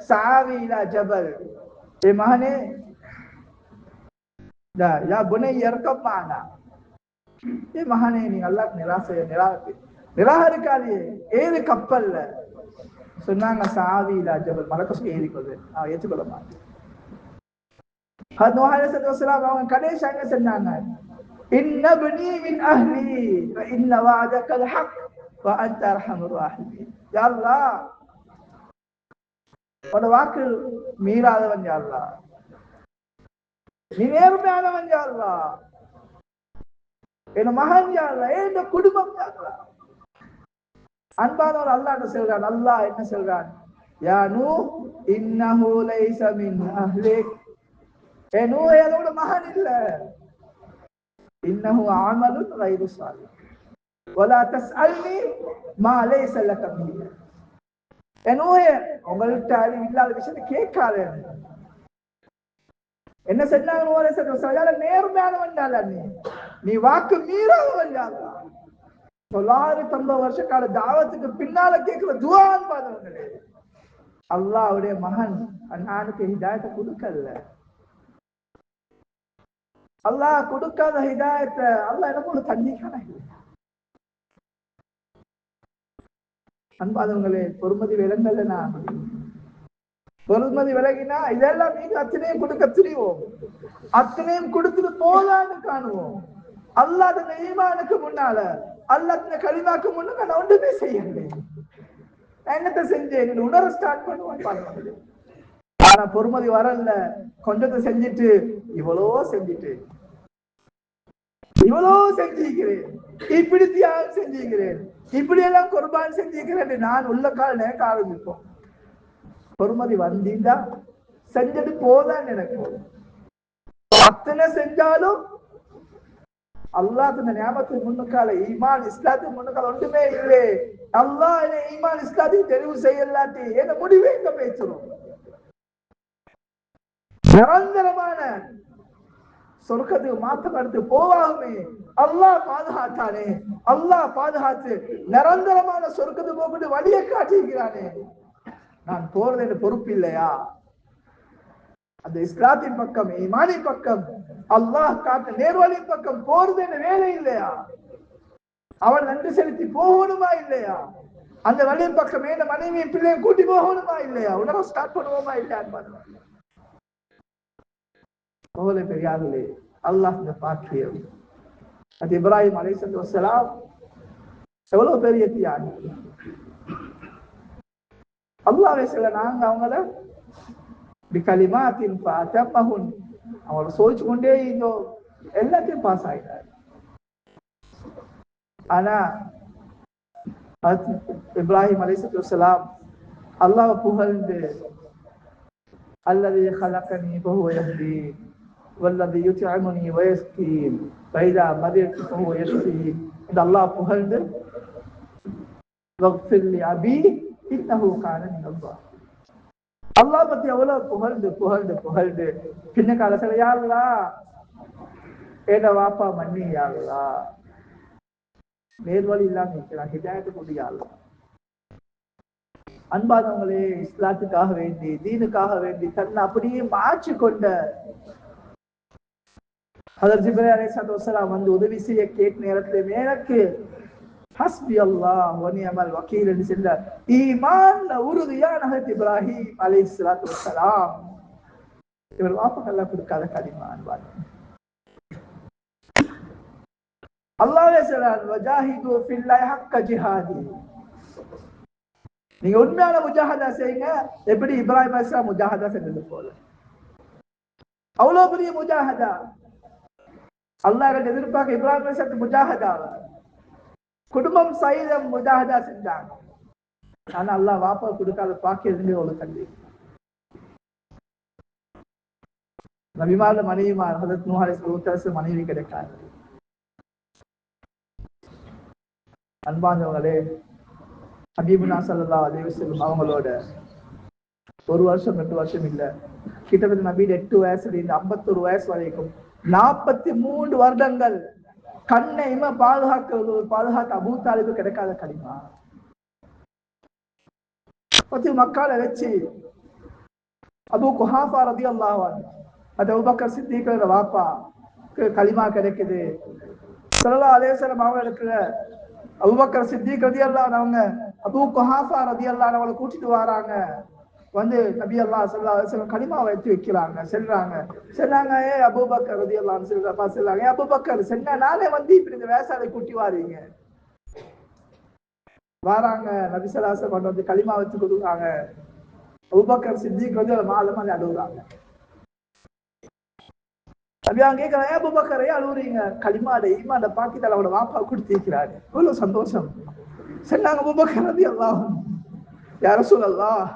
சாவிலா ஜபல், ஏ மகனே யா புனை இறக்கப்பானா, ஏ மகனே நீ அல்லாஹ் நிராகரிக்காதே, ஏது கப்பல்ல. சொன்னாங்க சாவிலா ஜபல், மலக்க சொல்லி ஏறிக்கொள்ளு, நான் ஏற்றுக்கொள்ள மாட்டேன். அவங்க கடைசி என்ன சொன்னாங்க? இன்ன பனி மின் அஹ்லி வ இன்ன வஅதகல் ஹக் வ அன்த அர்ஹமுர் ராஹிமீன். யா அல்லாஹ், உன் வாக்கு மீறாதவன் யா அல்லாஹ், நீ நேர்மையானவன் யா அல்லாஹ், என் மகன் யா அல்லாஹ், என் குடும்பம் யா அல்லாஹ். அன்பானவர் அல்லாஹ் என்ன சொல்றான்? அல்லாஹ் என்ன சொல்றான்? யா நூஹ் இன்னஹு லைஸ மின் அஹ்லிக், ஏ நூஹ் அதோட மகன் இல்ல. இன்னஹு அமலுன் கைரு சாலிஹ் வலா தஸ்அல்னி மா லைஸ லக பிஹி. ஏ நூஹ், உங்கள்ட்ட அறிவு இல்லாத விஷயத்தை கேட்காத. என்ன சொன்னாங்க? நேர்மையானவன், நீ வாக்கு மீறாதவன். 950 வருஷ கால தாவத்துக்கு பின்னால கேட்கிற துஆன் பாதவங்களே. அல்லாஹ்வுடைய மகன் அன்னானுக்கு ஹிதாயத்தை கொடுக்கல. அல்லாஹ் கொடுக்காத ஹிதாயத்தை அல்லாஹ் என்ன போல தண்டிக்கான. அன்பாதவங்களே, பொறுமதி விலங்கல்ல. நான் பொறுமதி விலகினா இதெல்லாம் நீங்க அத்தனையும் கொடுக்க திரிவோம், அத்தனையும் கொடுத்துட்டு போலான்னு காணுவோம். அல்லாஹ் தந்த ஈமானுக்கு முன்னால, அல்லாஹ் தந்த கலிமாக்கு முன்னால நான் ஒன்றுமே செய்யலை. என்னத்தை செஞ்சேன் உணர ஸ்டார்ட் பண்ணுவோம். ஆனா பொறுமதி வரல. கொஞ்சத்தை செஞ்சுட்டு இவ்வளோ செஞ்சுட்டு, இவ்வளோ செஞ்சிருக்கிறேன், இப்படி தியாகம் செஞ்சிருக்கிறேன், இப்படி எல்லாம் குர்பான் செஞ்சிருக்கிறேன், நான் உள்ள கால நினைக்க ஆரம்பிப்போம். பொறுமதி வந்தீண்டா செஞ்சது போதான் எனக்கு. அத்தனை செஞ்சாலும் அல்லாஹ் தந்த நியாமத்துக்கு முன்னுக்கால, ஈமான் இஸ்லாத்துக்கு முன்னுக்கால ஒன்றுமே இல்லை. அல்லாஹ் என்ன ஈமான் இஸ்லாத்துக்கு தெரிவு செய்யலாட்டி என்ன முடிவே இங்க பேசுறோம். நிரந்தரமான சொர்க்கத்துக்கு மாற்றம் எடுத்து போவாகுமே அல்லாஹ் பாதுகாத்தானே. அல்லாஹ் பாதுகாத்து நிரந்தரமான சொர்க்கத்துக்கு போட்டு வழியை காட்டியிருக்கிறானே. நான் போறது என்று பொறுப்பு இல்லையா? அந்த இஸ்லாத்தின் பக்கம், ஈமானின் பக்கம், அல்லாஹ் காட்ட நேர்வழியின் பக்கம் போறது என்ற வேலை இல்லையா? அவன் நன்றி செலுத்தி போகணுமா இல்லையா? அந்த வழியின் பக்கம் என்ன மனைவியும் பிள்ளையும் கூட்டி போகணுமா இல்லையா? உணர ஸ்டார்ட் பண்ணுவோமா இல்லையா? பெரியார்களே, அல்லாஹ் இந்த பாக்கியம். அது இப்ராஹிம் அலைஹிஸ்ஸலாத்து வஸ்ஸலாம் எவ்வளவு பெரிய தியாகி. அல்லாஹ்வே சொல்ல, நாங்க அவங்கள பிகலிமாத்தின் ஃபஅதம்மஹுன், அவங்கள சோதிச்சு கொண்டே இந்த எல்லாத்தையும் பாஸ் ஆயிட்டார். ஆனா இப்ராஹிம் அலைஹிஸ்ஸலாத்து வஸ்ஸலாம் அல்லாஹ் புகழ்ந்து, அல்லதி خلقني فهو يهدين والذي يطعمني ويسقين فإذا مرضت فهو يشفين. இந்த அல்லாஹ் புகழ்ந்து வக்ஃபிர் லி அபி இன்னஹு கான மின் அல்லாஹ். அல்லாஹ் பத்தி எவ்வளவு புகழ்ந்து புகழ்ந்து புகழ்ந்து பின்ன காலத்துல யா அல்லாஹ் ஏட வாப்பா மன்னி யா அல்லாஹ், நேர்வழி இல்லாம இருக்கிறான், ஹிதாயத்து கொண்டு யா அல்லாஹ். அன்பானவங்களே, இஸ்லாத்துக்காக வேண்டி, தீனுக்காக வேண்டி தன்னை அப்படியே மாற்றி கொண்ட ஹஜ்ரத் ஜிப்ரீல் அலைஹிஸ்ஸலாத்து வஸ்ஸலாம் வந்து உதவி செய்ய கேட்ட நேரத்தில் எனக்கு ஹஸ்பி அல்லாஹ் வ நிஅமல் வக்கீல் என்று சொல்ல ஈமான்ல உறுதியான ஹஜ்ரத் இப்ராஹிம் அலைஹிஸ்ஸலாத்து வஸ்ஸலாம் இவர் வாப்பா அல்லாஹ் கொடுக்காத கலிமா. அன்பானவர்களே, அல்லாஹ்வே சொல்றார் வஜாஹிது ஃபில்லாஹி ஹக்க ஜிஹாதி, நீங்க உண்மையான முஜாஹதா செய்யுங்க. எப்படி இப்ராஹிம் அலைஹிஸ்ஸலாம் முஜாஹதா செஞ்சது போல. அவ்வளவு பெரிய முஜாஹதா அல்லாஹ் எதிர்பார்க்க இப்ராஹிம் அலைஹிஸ்ஸலாம் முஜாஹதா. குடும்பம் சைதம் முஜாஹதா செஞ்சாங்க. ஆனா அல்லாஹ் வாப்பா கொடுக்காத பாக்கியதுன்னு ஒரு தள்ளி. நபிமார மனைவிமார் ஹதரத் நூஹ் அலைஹிஸ்ஸலாம் மனைவி கிடைக்காது. அன்பானவர்களே, ஹபீபுனா ஸல்லல்லாஹு அலைஹி வஸல்லம் அவங்களோட 1 வருஷம் 2 வருஷம் இல்ல, கிட்டத்தட்ட நபி 8 வயசுல இருந்து 51 வயசு வரைக்கும் 43 வருடங்கள் கண்ணையுமே பாதுகாத்த அபூ தாலிபு கிடைக்காத களிமா. மக்களை வச்சு அபூ குஹாஃபா ரலியல்லாஹு அன்ஹு அது அபூபக்கர் சித்திக் வாப்பா களிமா கிடைக்குது. ஸல்லல்லாஹு அலைஹி வஸல்லம் அவங்க இருக்கிற அபூபக்கர் சித்திக் ரலியல்லாஹு அன்ஹு அவங்க அபூ குஹாஃபா ரலியல்லாஹு அன்ஹு அவங்களை கூட்டிட்டு வராங்க. வந்து நபி அல்லாஹ் ஸல்லல்லாஹு அலைஹி வஸல்லம் களிமா வைத்து வைக்கிறாங்க. செல்றாங்க ஏ அபூபக்கர் ரலியல்லாஹு அன்ஹு சொல்றாங்க, ஏ அபூபக்கர் சென்ன நானே வந்து இப்படி இந்த வேசாலை கூட்டி வாரீங்க. வராங்க நபி ஸல்லல்லாஹு அலைஹி வஸல்லம் வந்து களிமா வச்சு கொடுக்குறாங்க. அபூபக்கர் சித்திக் ரலியல்லாஹு அன்ஹு அழுகுறாங்க. நபியாங்க கேட்கிறாங்க, ஏ அபூபக்கர் அழுகுறீங்க? களிமாட ஈமான்ட பாக்கித்தால அவரோட வாப்பா கொடுத்திருக்கிறாரு. இவ்வளவு சந்தோஷம். சொன்னாங்க அபூபக்கர் ரலியல்லாஹு அன்ஹு, யா ரசூலல்லாஹ்,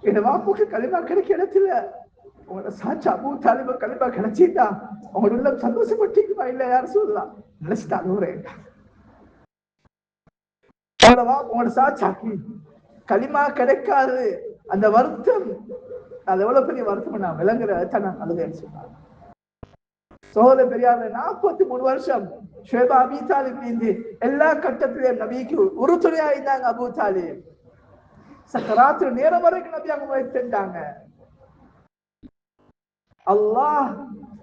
என் வாப்புக்கு களிமா கிடைக்க இடத்துல உங்களோட சாட்சி அபூ தாலிபு களிமா கிடைச்சிட்டா உங்களோட உள்ள சந்தோஷப்பட்டீங்களா? இல்ல யா ரசூலல்லாஹ், நினைச்சிட்டு அழுகுறேன். உங்களோட சாட்சாக்கி களிமா கிடைக்காது அந்த வருத்தம், அது எவ்வளவு பெரிய வருத்தம் நான் விளங்குறத நான் அழுதேன்னு சொன்னாங்க. சோதர பெரியார் 43 வருஷம் ஷுவைப் அபீ தாலிப் இருந்து எல்லா கட்டத்திலும் நபிக்கு உறுதுணையா இருந்தாங்க. அபூ தாலிப் சக்கராத்து நேரம் வரைக்கும் நபி அங்க வைத்தாங்க. அல்லாஹ்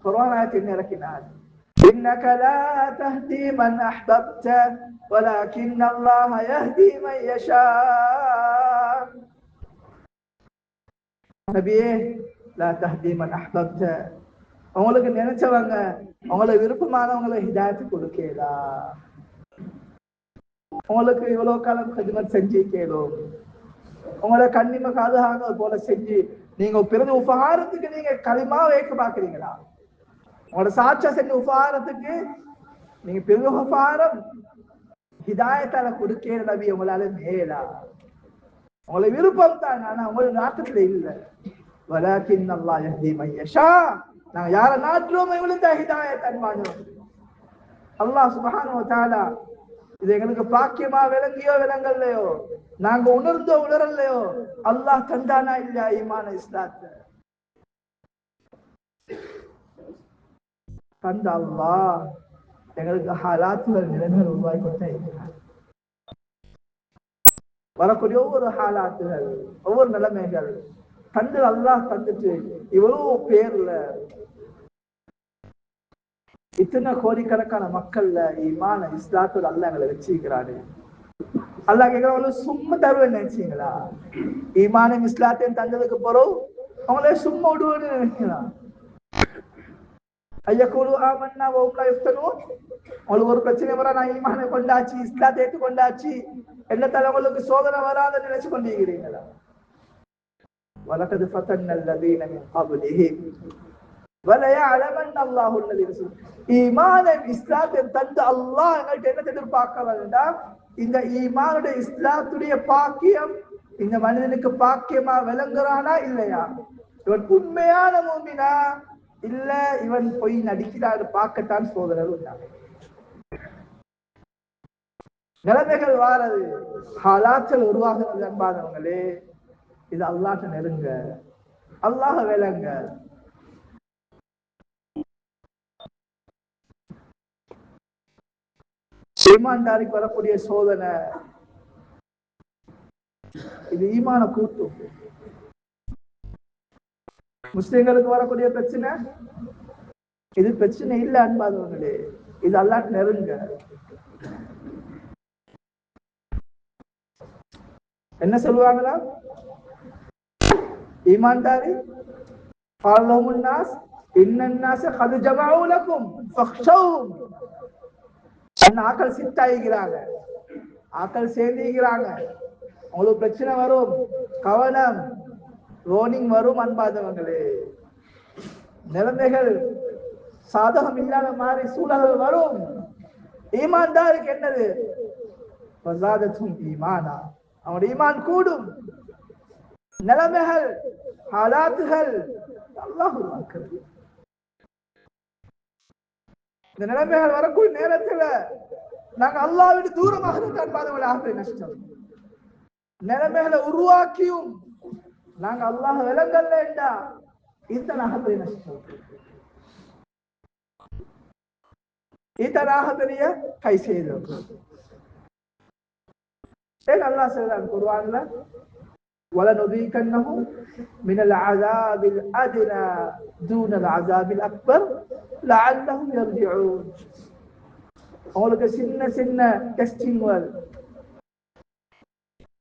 குர்ஆன் ஆயத்தை இறக்கினார், இன்னக லா தஹ்தி மன் அஹ்பப்த வலக்கின் அல்லாஹ் யஹ்தி மன் யஷா. நபியே, லா தஹ்தி மன் அஹ்பப்த, உங்களுக்கு நினைச்சவங்க உங்களுக்கு விருப்பமானவங்களை ஹிதாயத்து கொடுக்கலா. உங்களுக்கு இவ்வளவு காலம் ஹிதமத் செஞ்சு கேளும், உங்களை கண்ணிம காதுகாக போல செஞ்சு நீங்க பிறந்த உபகாரத்துக்கு நீங்க களிமா வைக்க பாக்குறீங்களா? உங்களோட சாட்சியா செஞ்ச உபகாரத்துக்கு நீங்க பெரிய உபகாரம் ஹிதாயத்தால கொடுக்கிற நபி உங்களால மேலா. உங்களை விருப்பம் தான், ஆனா உங்களோட நாட்டத்துல இல்ல. வலக்கின் அல்லாஹ் யஹ்தி மன் யஷா, நாங்க யார நாட்டுறோமோ இவங்களுக்கு தான் ஹிதாயத் அன்பானோம். அல்லாஹ் சுப்ஹானஹு வ தஆலா இது எங்களுக்கு பாக்கியமா விளங்கியோ விளங்கலையோ, நாங்க உணர்ந்தோ உணரலையோ, அல்லாஹ் தந்தானா இல்லையா ஈமான இஸ்லாத்தை? தந்த அல்லாஹ் எங்களுக்கு ஹாலாத்துகள் நிலைமைகள் உருவாக்கி கொண்டே இருக்கிறார். வரக்கூடிய ஒவ்வொரு ஹாலாத்துகள் ஒவ்வொரு நிலைமைகள் தந்து அல்லாஹ் தந்துட்டு இவ்வளவு பேர்ல இத்தனை கோடிக்கணக்கான மக்கள்ல ஈமான இஸ்லாத்துல அல்லாஹ் எங்களை வச்சிருக்கிறாரு. அல்லாஹ் கேட்கிறவங்கள சும்மா தருவேன்னு நினைச்சீங்களா? ஈமானும் இஸ்லாத்தையும் தந்ததுக்கு பிறகு அவங்களே சும்மா விடுவேன்னு நினைக்கலாம். ஐயக்கூடு ஆமன்னா வஹும் லா யுஃப்தனூன், உங்களுக்கு ஒரு பிரச்சனை வர நான் ஈமானை கொண்டாச்சு இஸ்லாத்தை ஏற்று கொண்டாச்சு என்ன தலைவங்களுக்கு சோதனை வராதுன்னு நினைச்சு கொண்டிருக்கிறீங்களா? வலகத் ஃபதன்னல் லதீன மின் கப்லிஹிம் வலயஅலமன்ன அல்லாஹு அல்லதீன ஸதகு. ஈமானை இஸ்லாத்தை தந்து அல்லாஹ் எங்கள்கிட்ட என்ன எதிர்பார்க்கறதுன்னா, இந்த ஈமானுடைய இஸ்லாத்துடைய பாக்கியம் இந்த மனிதனுக்கு பாக்கியமா விளங்குறானா இல்லையா? இவன் உண்மையான மூமினா இல்ல இவன் பொய் நடிக்கிறாரு பார்க்கத்தான் சோதரர் உண்டாங்க. நிலைமைகள் வாரது, ஹாலாக்கள் உருவாகிறது. அன்பானவங்களே, இது அல்லாஹ்ட்ட நெருங்க, அல்லாஹ் விளங்க. ஈமான்தாரிக்கு வரக்கூடிய சோதனை இது ஈமான கூட்டும். முஸ்லிம்களுக்கு வரக்கூடிய பிரச்சனை இது பிரச்சனை இல்ல அன்பாதவங்களே, இது அல்லாஹ் நெருங்க. என்ன சொல்லுவாங்களா ஈமான்தாரி? قالهم الناس ان الناس قد جمعوا لكم فاخشوهم. ஆக்கள் சித்தாயிக்கிறாங்க, ஆக்கள் சேர்ந்திருக்கிறாங்க, உங்களுக்கு பிரச்சனை வரும், கவனம், வார்னிங் வரும். அன்பாதவங்களே, நிலைமைகள் சாதகம் இல்லாத மாதிரி சூழல்கள் வரும். ஈமான்தாருக்கு என்னது? வஸாதத்துஹும் ஈமானா, அவனுடைய ஈமான் கூடும். நிலைமைகள் ஹாலாத்துகள் அல்லாஹ் உருவாக்குறது. இந்த நிலைமைகள் வரக்கூடிய நேரத்துல நாங்க அல்லாஹ்வை விட்டு தூரமாக இருந்தால் பாதவளாக நஷ்டம். நிலைமைகளை உருவாக்கியும் நாங்க அல்லாஹ் விலங்கல்ல இதனாக பெரிய நஷ்டம். இதனாக பெரிய கை செய்தோம். அல்லாஹ் சொல்றான் குர்ஆன்ல, وَلَنُذِيقَنَّهُمْ مِنَ الْعَذَابِ الْأَدْنَى دُونَ الْعَذَابِ الْأَكْبَرِ لَعَلَّهُمْ يَرْجِعُونَ. அவங்களுக்கு சின்ன சின்ன டெஸ்டிங்கள்,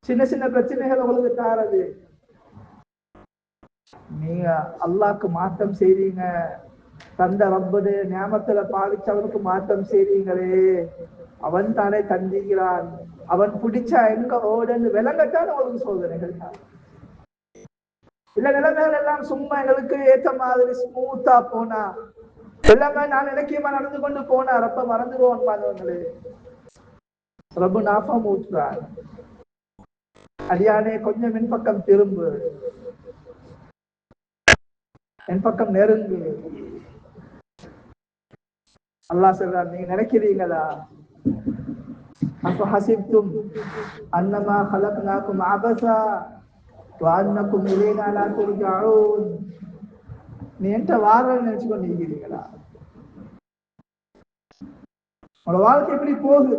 சின்ன சின்ன பிரச்சனைகள் உங்களுக்கு தாரது. நீங்க அல்லாஹ்க்கு மாற்றம் செய்றீங்க, தந்த ரப்புடைய நியாமத்துல பாவிச்சவனுக்கு மாற்றம் செய்றீங்களே, அவன் தானே தந்திக்கிறான், அவன் பிடிச்சா எங்க ஓடுன்னு விளங்கத்தான் அவங்களுக்கு சோதனைகள். இல்ல நிலைமைகள் எல்லாம் சும்மா எங்களுக்கு ஏற்ற மாதிரி ஸ்மூத்தா போனா, எல்லாமே நான் இலக்கியமா நடந்து கொண்டு போனா ரப்ப மறந்துடுவோம் பாதவங்களே. ரப்பு நாஃபம் ஊற்றுறார், அடியானே கொஞ்சம் என் பக்கம் திரும்பு, என் பக்கம் நெருங்கு. அல்லாஹ் சொல்றார், நீங்க நினைக்கிறீங்களா, அஃபஹஸிப்தும் அன்னமா خلقناكم عبثا وأنكم إلينا لا ترجعون. நீ என்கிட்ட வாரன்னு நினைச்சு கொண்டு இருக்கிறீங்களா? உங்களோட வாழ்க்கை எப்படி போகுது?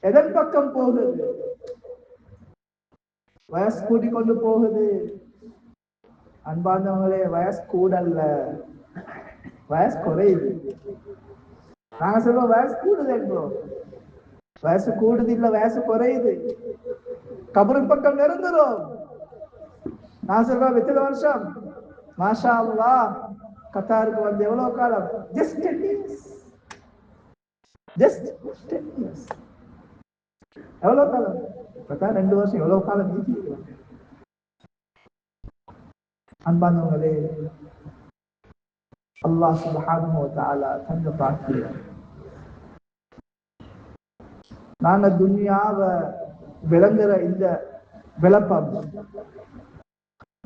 எதன் பக்கம் போகுது? வயசு கூட்டிக் கொண்டு போகுது. அன்பார்ந்தவங்களே, வயசு கூடல்ல, வயசு குறையுது. நாங்க சொல்லுவோம் வயசு கூடுது என்றோம். வயசு கூடுது இல்ல, வயசு குறையுது. கபரின் பக்கம் நெருங்குறோம். நான் சொல்றேன் எத்தனை வருஷம்? மாஷா அல்லாஹ், கத்தாருக்கு வந்து எவ்வளவு காலம்? Just 10 years. Just 10 years. எவ்வளவு காலம்? கத்தார் 2 வருஷம். எவ்வளவு காலம்? அன்பானவர்களே, அல்லாஹ் சுப்ஹானஹு வ தஆலா தந்த பாக்கியம். நாங்க துன்யாவை விளங்குற இந்த விளப்பம்,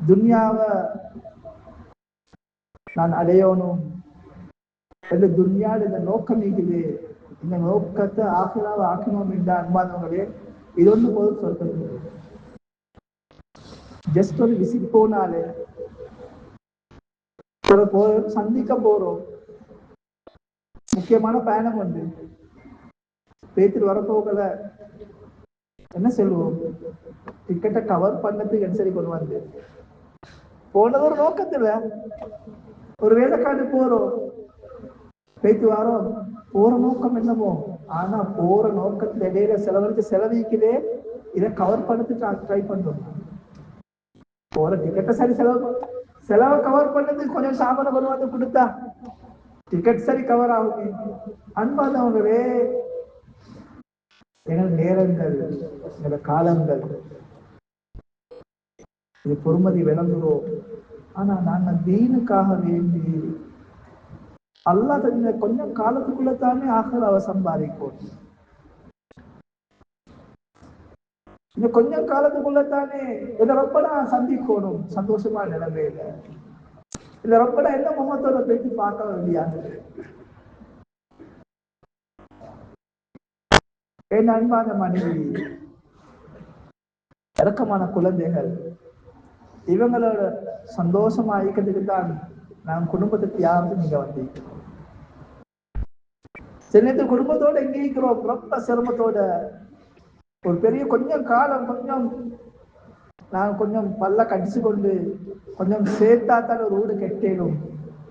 துன்யாவை நான் அடையணும் என்று துன்யாவில் இந்த நோக்கம் இருக்குது. இந்த நோக்கத்தை ஆக்கிராவை ஆக்கணும் என்ற அன்பானவர்களே, இது ஒன்று போதும் சொல்றது. ஜஸ்ட் ஒரு விசிட் போனாலே, சந்திக்க போறோம், முக்கியமான பயணம் உண்டு, பேத்திட்டு வரப்போகல, என்ன சொல்லுவோம்? டிக்கெட்டை கவர் பண்ணதுக்கு சரி கொண்டு வந்து போனது ஒரு நோக்கத்துல, ஒரு வேலைக்காடு போறோம், பேத்து வாரோம், போற நோக்கம் என்னமோ, ஆனா போற நோக்கத்துல இடையில செலவழிச்சு செலவிக்குதே, இதை கவர் பண்ணதுக்கு ட்ரை பண்றோம். போற டிக்கெட்டை சரி செலவை கவர் பண்ணது, கொஞ்சம் சாமான வருவாங்க கொடுத்தா டிக்கெட் சரி கவர் ஆகுது. அன்பானவங்களே, எங்கள் நேரங்கள், எங்கள் காலங்கள், இது பொறுமதி விளங்குறோம். ஆனா நாங்க தீனுக்காக வேண்டி அல்லாஹ் இந்த கொஞ்சம் காலத்துக்குள்ளத்தானே ஆகிராவை சம்பாதிப்போம். இந்த கொஞ்சம் காலத்துக்குள்ளத்தானே இதை ரொம்படா சந்திக்கணும் சந்தோஷமா நிலைமையில. இந்த ரொம்படா என்ன முகத்தோட பேசி பார்க்க வேண்டியாது. என் அன்பான மனைவி, இறக்கமான குழந்தைகள், இவங்களோட சந்தோஷமா இருக்கிறதுக்கு தான் நான் குடும்பத்துக்கு யாரும் நீங்க வந்தீங்க. சில குடும்பத்தோட எங்க இருக்கிறோம், ரொம்ப சிரமத்தோட. ஒரு பெரிய கொஞ்சம் காலம், கொஞ்சம் நான் கொஞ்சம் பல்ல கடிச்சு கொண்டு கொஞ்சம் சேர்த்தாத்தான் ஒரு வீடு கெட்டேனும்,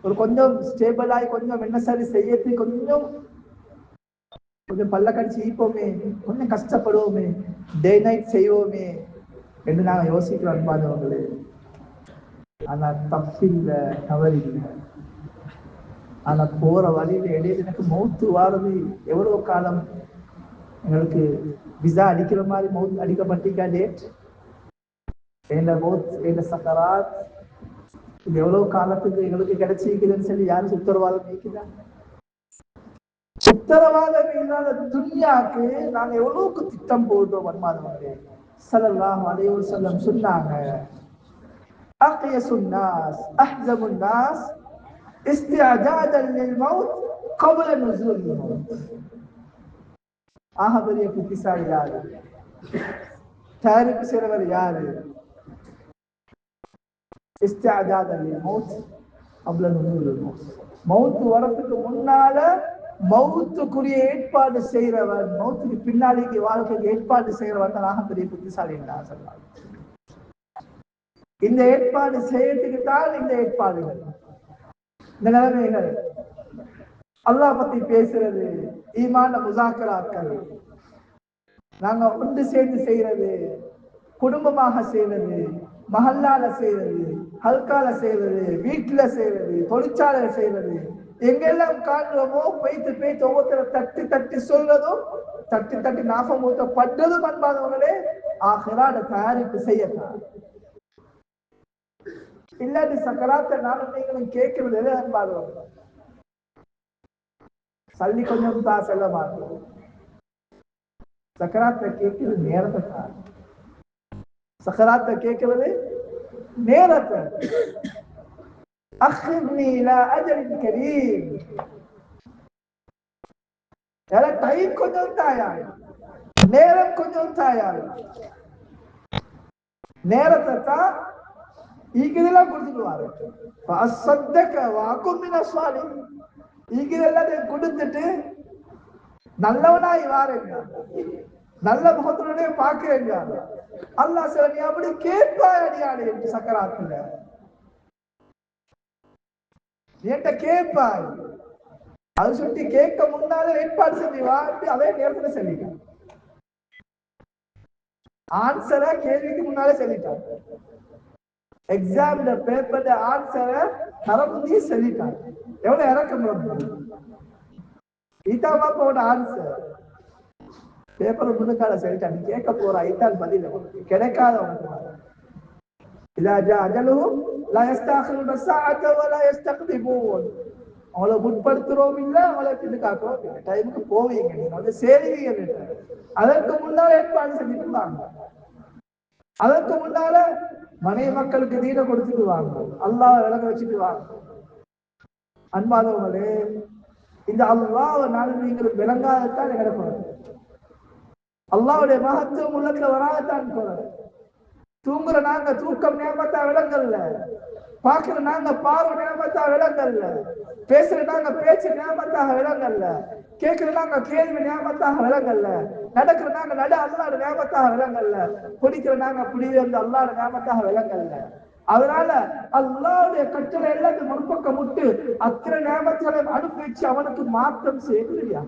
ஒரு கொஞ்சம் ஸ்டேபிள் ஆகி கொஞ்சம் என்ன சரி செய்யறது, கொஞ்சம் கொஞ்சம் பல்ல கடிச்சு ஈப்போமே, கொஞ்சம் கஷ்டப்படுவோமே, டே நைட் செய்வோமே என்று நாங்கள் யோசிக்கிறோம் அன்பானவங்களே. ஆனா தப்பில்ல, தவறில்லை. ஆனா போற வழியில இடையில எனக்கு மௌத்து வாரது எவ்வளவு காலம்? எங்களுக்கு விசா அடிக்கிற மாதிரி மௌத் அடிக்கப்பட்டிருக்கா டேட்? எந்த மௌத், எந்த சக்கராத், இது எவ்வளவு காலத்துக்கு எங்களுக்கு கிடைச்சிருக்குதுன்னு சொல்லி யாருக்கு உத்தரவாதம் நீக்குதா? உத்தரவாதம் இல்லாத துன்யாக்கு நாங்க எவ்வளவுக்கு திட்டம் போட்டோம் அன்பானவர்களே. ஸல்லல்லாஹு அலைஹி வஸல்லம் சொன்னாங்க, அக்யஸுன் நாஸ் அஹ்ஸபுன் நாஸ் இஸ்திஅஜாதன் லில் மௌத் கப்ல நுஸூலில் மௌத். பெரிய புத்திசாலி யாரு? தயாரிப்பு செய்றவர் யாரு? இஸ்திஅஜாதன் லில் மௌத் கப்ல நுஸூலில் மௌத். மௌத் வரத்துக்கு முன்னால மௌத்துக்குரிய ஏற்பாடு செய்கிறவன், மௌத்துக்கு பின்னாடிக்கு வாழ்க்கைக்கு ஏற்பாடு செய்கிறவன் தான் பெரிய புத்திசாலி என்றார் சொன்னார். இந்த ஏற்பாடு செய்யறதுக்கு தான் இந்த ஏற்பாடுகள், இந்த நிலைமைகள். அல்லாஹ் பத்தி பேசுறது, ஈமான முசாக்கராக்கள், நாங்க ஒன்று சேர்ந்து செய்யறது, குடும்பமாக செய்யறது, மஹல்லால செய்யறது, ஹல்கால செய்யறது, வீட்டுல செய்யறது, தொழிற்சாலையில செய்யறது, எங்கெல்லாம் காண்றோமோ பேய்த்து பேய்த்து ஒவ்வொருத்தர தட்டி தட்டி சொல்றதும், தட்டி தட்டி நாசம் ஊட்டப்பட்டதும் அன்பானவர்களே ஆகிராட தயாரிப்பு செய்யலாம். இல்லாட்டி சக்கராத்தை நானும் நீங்களும் கேட்கிறது எது அன்பானவர்கள்? சல்லி கொஞ்சம் தான் செல்ல மாட்டோம். சக்கராத்தை கேட்கிறது நேரத்தை தான். சக்கராத்தை கேட்கிறது நேரத்தை. அஹ்னி இலா அஜலின் கரீம். டைம் கொஞ்சம் தாயாரு, நேரம் கொஞ்சம் தாயாரு. நேரத்தை தான் ஈகிதெல்லாம் கொடுத்துடுவாரு. ஈகிதெல்லாம் கொடுத்துட்டு நல்லவனாய் வாருங்க, நல்ல முகத்துடனே பார்க்கிறேங்க. அல்லாஹ் சில நீ அப்படி கேட்பாய் அடியாடு என்று சக்கராத்துல என்கிட்ட கேட்பாய். அது சுட்டி கேட்க முன்னாலே ஏற்பாடு செஞ்சு வாட்டி அதே நேரத்துல சொல்லிட்டான். ஆன்சரை கேள்விக்கு முன்னாலே சொல்லிட்டான். எக்ஸாம்ல பேப்பர்ல ஆன்சரை தரமுடியே சொல்லிட்டான். எவ்வளவு இறக்கம் இதாமா போன ஆன்சர் பேப்பர் முன்னுக்கால சொல்லிட்டான். நீ கேட்க போற ஐத்தான் பதில் கிடைக்காத அவங்கள முற்படுத்துறோம் இல்ல, அவங்கள பின்னுக்காக்குறோம் இல்ல. டைமுக்கு போவீங்க, நீங்க வந்து சேருவீங்க. அதற்கு முன்னால ஏற்பாடு செஞ்சுருவாங்க. அதற்கு முன்னால மனைவி மக்களுக்கு தீன கொடுத்துடுவாங்க, அல்லாஹ் விளங்க வச்சுக்குவாங்க. அன்பாதவங்களே, இந்த அல்லாஹ் நானும் நீங்களும் விளங்காதத்தான் கிடக்கணும். அல்லாஹ்வுடைய மகத்துவம் உள்ளத்துல வராதத்தான் போறது. தூங்குற நாங்க தூக்கம் நியமத்தா விளங்கல்ல, பாக்குற நாங்க பார்வை நியமத்தா விளங்கல்ல, பேசுற நாங்க பேச்சு நியமத்தாக விளங்கல்ல, கேட்கிற நாங்க கேள்வி நியமத்தாக விளங்கல்ல, நடக்கிற நாங்க நட அல்லாஹ்வுடைய நியமத்தாக விளங்கல்ல, குடிக்கிற நாங்க குடியில இருந்து அல்லாஹ்வுடைய நியமத்தாக விளங்கல்ல. அதனால அல்லாஹ்வுடைய கட்டளை எல்லாத்தையும் முன்பக்கம் விட்டு அத்தனை நியமங்களை அனுப்பி வச்சு அவனுக்கு மாற்றம் செய்ய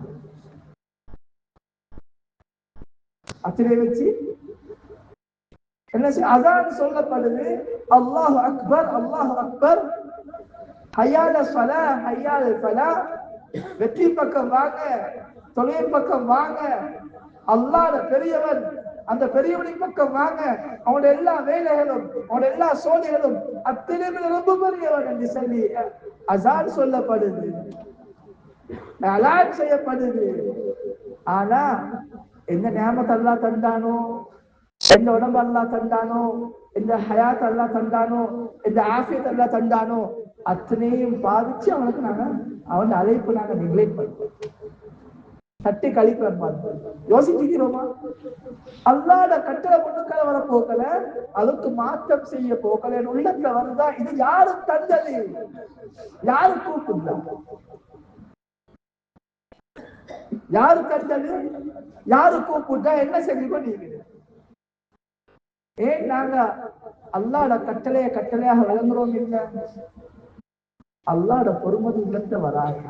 அத்தனை வச்சு என்ன அதான் சொல்லப்படுது. அல்லாஹ் அக்பர், அல்லாஹ் அக்பர், ஹய்யால ஸலா, ஹய்யால ஃபலா. வெற்றி பக்கம் வாங்க, தொழில் பக்கம் வாங்க, அல்லாஹ் பெரியவன், அந்த பெரியவனின் பக்கம் வாங்க. அவனுடைய எல்லா வேலைகளும், அவனுடைய எல்லா சோதனைகளும் அத்தனை ரொம்ப பெரியவன் என்று சொல்லி அசான் சொல்லப்படுது, அலான் செய்யப்படுது. ஆனா எந்த நியாமத்தை அல்லாஹ் தந்தானோ, எந்த உடம்பு அல்லாஹ் தந்தானோ, எந்த ஹயாத் அல்லாஹ் தந்தானோ, எந்த ஆஃபியத் அல்லாஹ் தந்தானோ அத்தனையும் பாதிச்சு அவனுக்கு நாங்க அவன் அழைப்பு நாங்க நெக்லெக்ட் பண்ணுவோம், தட்டி கழிக்கிறோம். யோசிக்கிறோமா? அல்லாஹ்வுடைய கட்டளை முன்னுக்கால வர போக்கல, அதுக்கு மாற்றம் செய்ய போக்கல உள்ளத்துல வருதா? இது யாரு தந்தது? யாரு கூப்பிடுதா? யாரு தந்தது? யாரு கூப்பிட்டா? என்ன செஞ்சு நீங்க? ஏன் நாங்க அல்லாஹ்வுடைய கட்டளைய கட்டளையாக விளங்குறோம் இல்ல? அல்லாஹ்வுடைய பொறுமதி உள்ளத்தை வராது.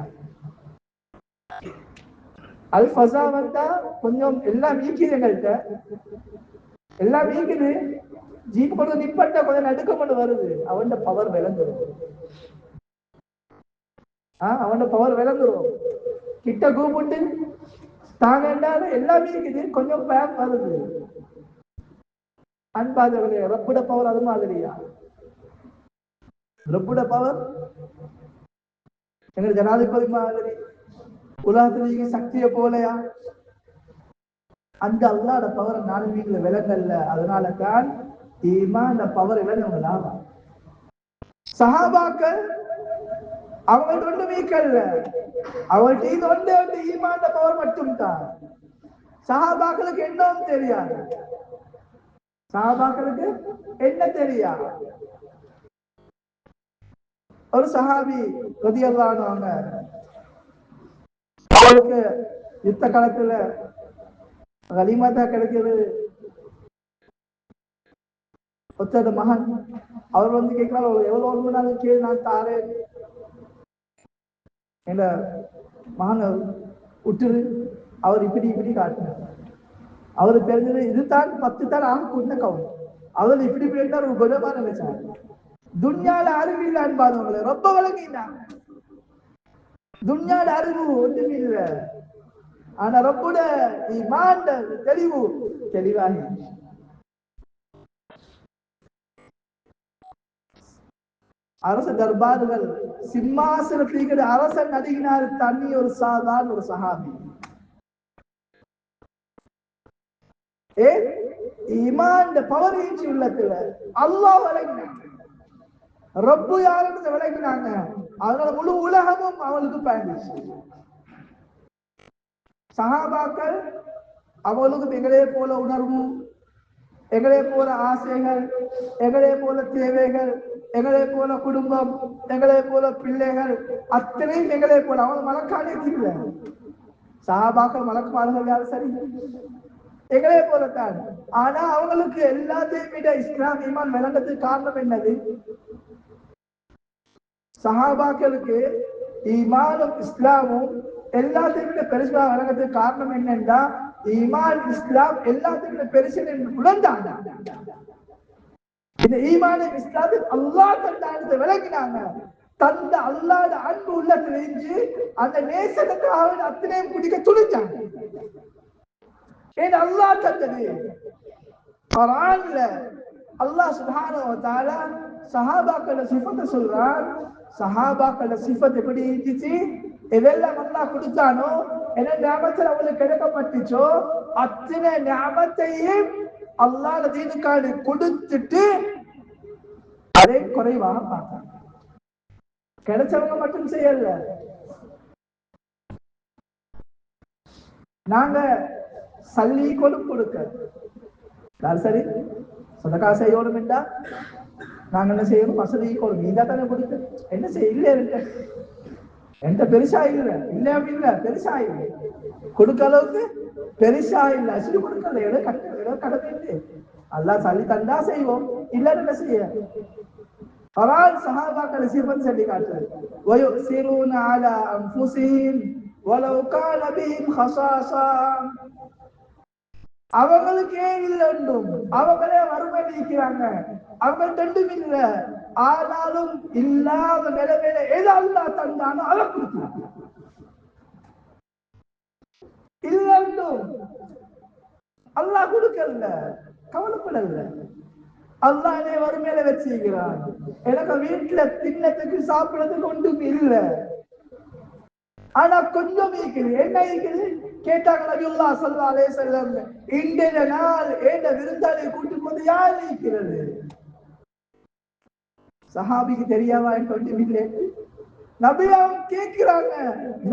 அல் ஃபஸா வந்தா கொஞ்சம் எல்லாம் வீக்குது, எங்கள்கிட்ட எல்லாம் வீக்குது. ஜீப் கொண்டு நிப்பட்ட கொஞ்சம் நடுக்க கொண்டு வருது. அவன் பவர் விளங்குறது, அவன் பவர் விளங்குறோம். கிட்ட கூப்பிட்டு தாங்க எல்லாம் வீக்குது, கொஞ்சம் பேம் வருது. அன்பாதவர்களே, ரப்புட பவர் அது மாதிரியா? ரப்புட பவர் எங்க ஜனாதிபதி மாதிரி, உலகத்துல நீங்க சக்திய போலையா? அந்த அல்லாஹ்வோட பவர் நானும் வீட்டுல விலங்கல்ல. அதனால தான் ஈமான் பவர் விலங்குங்களா? சஹாபாக்கள் அவங்கள்ட்ட ஒன்று மீக்கல்ல, அவங்கள்ட்ட இது ஒன்று வந்து ஈமான் பவர் மட்டும் தான். சஹாபாக்களுக்கு என்னவும் தெரியாது. சஹாபாக்களுக்கு என்ன தெரியாது? ஒரு சஹாபி ரலியல்லாஹு அன்ஹு அவருக்கு யுத்த காலத்துல கலிமா தான் கிடைக்கிறது. ஒருத்தர் மகன் அவர் வந்து கேட்கிறார், எவ்வளவு நாள் கேள்வி நான் தாரேன், என்ற மகன் விட்டுரு. அவர் இப்படி இப்படி காட்டினார். அவருக்கு தெரிஞ்சது இதுதான் 10 தான் ஆக கொண்ட கவுன். அவர் இப்படி போயிட்டார், ஒரு குணமா நினைச்சார். துன்யால அறிவு இல்லை அன்பாதவங்களை ரொம்ப விளங்கினாங்க. துன்யால அறிவு ஒன்றும் இல்லை, ஆனா ரொம்பட ஈமான் தெளிவு தெளிவாகி. அரச தர்பார்கள் சிம்மாசனத்தில் அரசன் நடிகினார் தண்ணி ஒரு சாதாரண ஒரு சஹாபி. ஈமான் பவர் ஈச்சி உள்ளத்துல அல்லாஹ் விளங்கினாங்க, ரப்பு யாருன்னு விளங்கினாங்க. அதனால முழு உலகமும் அவளுக்கு பயந்துச்சு. சஹாபாக்கள் அவளுக்கு எங்களே போல உணர்வு, எங்களே போல ஆசைகள், எங்களே போல தேவைகள், எங்களே போல குடும்பம், எங்களே போல பிள்ளைகள், அத்தனையும் எங்களே போல. அவங்க மலக்காலே இல்லை. சஹாபாக்கள் மலக்குமார்கள் யாரும் சரி எங்களே போலத்தான். ஆனா அவங்களுக்கு எல்லாத்தையும் விட இஸ்லாம் ஈமான் விளங்கத்துக்கு காரணம் என்னது? சஹாபாக்களுக்கு ஈமானும் இஸ்லாமும் எல்லாத்தையும் விட பெருசா விளங்கத்துக்கு காரணம் என்னன்னா, ஈமான் இஸ்லாம் எல்லாத்தையும் விட பெருசு என்று உணர்ந்தாங்க. இந்த ஈமானும் இஸ்லாமும் அல்லாஹ் தந்தானத்தை விளங்கினாங்க. தந்த அல்லாஹ்வோட அன்பு உள்ளத்துல இருந்து அந்த நேசத்துக்காக அத்தனையும் குடிக்க துணிஞ்சாங்க. ஏன் அல்லாஹ் தந்தது. குர்ஆன்ல அல்லாஹ் சுப்ஹானஹு வ தஆலா சஹாபாக்கள சிஃபத்தை சொல்றான். சஹாபாக்கள சிஃபத் எப்படி இருந்துச்சு? எதெல்லாம் அல்லாஹ் கொடுத்தானோ, என்ன நியாமத்தில் அவங்களுக்கு கிடைக்கப்பட்டுச்சோ, அத்தனை நியாமத்தையும் அல்லாஹ் தீனுக்காக கொடுத்துட்டு அதே குறைவாக பார்த்தாங்க. கிடைச்சவங்க மட்டும் செய்யல. நாங்க சல்லி கொடுக்க சரி சொந்தக்கா செய்யணும் என்றா நாங்க என்ன செய்யணும்? வசதி கொடுங்க. இதா தானே கொடுக்க என்ன செய்ய இல்ல இருக்க எந்த பெருசா இல்லை இல்ல அப்படி இல்ல பெருசா இல்லை கொடுக்க அளவுக்கு பெருசா இல்லை. அசதி கொடுக்கல, ஏதோ கடமை அல்லாஹ் சல்லி தந்தா செய்வோம், இல்ல என்ன செய்ய. குர்ஆன் சஹாபாக்களை சிஃபத் சொல்லி காட்டுது. வயுஸிரூன அலா அன்ஃபுஸிஹிம் வலவ் கான பிஹிம் ஹஸாஸா. அவங்களுக்கே இல்லைன்றும் அவங்களே வறுமை இருக்கிறாங்க, அவங்க ரெண்டும் இல்ல, ஆனாலும் இல்லாத நிலைமையில எது அல்லாஹ் தந்தானோ அதை கொடுக்கிறாங்க. இல்லைன்றும் அல்லாஹ் கொடுக்கல, கவலைப்படல. அல்லாஹ் என்னை வறுமையில வச்சிருக்கிறான், எனக்கு வீட்டுல தின்னத்துக்கு சாப்பிடறதுக்கு ஒன்றும் இல்லை, ஆனா கொஞ்சம் இருக்குது. என்ன இருக்குது கேட்டாங்க நபியுல்லாஹ் ஸல்லல்லாஹு அலைஹி வஸல்லம், இன்றைய நாள் ஏண்ட விருந்தாளி கூட்டிட்டு வந்து யார் இருக்கிறது? சஹாபிக்கு தெரியாம கொண்டு நபியாவும் கேட்கிறாங்க,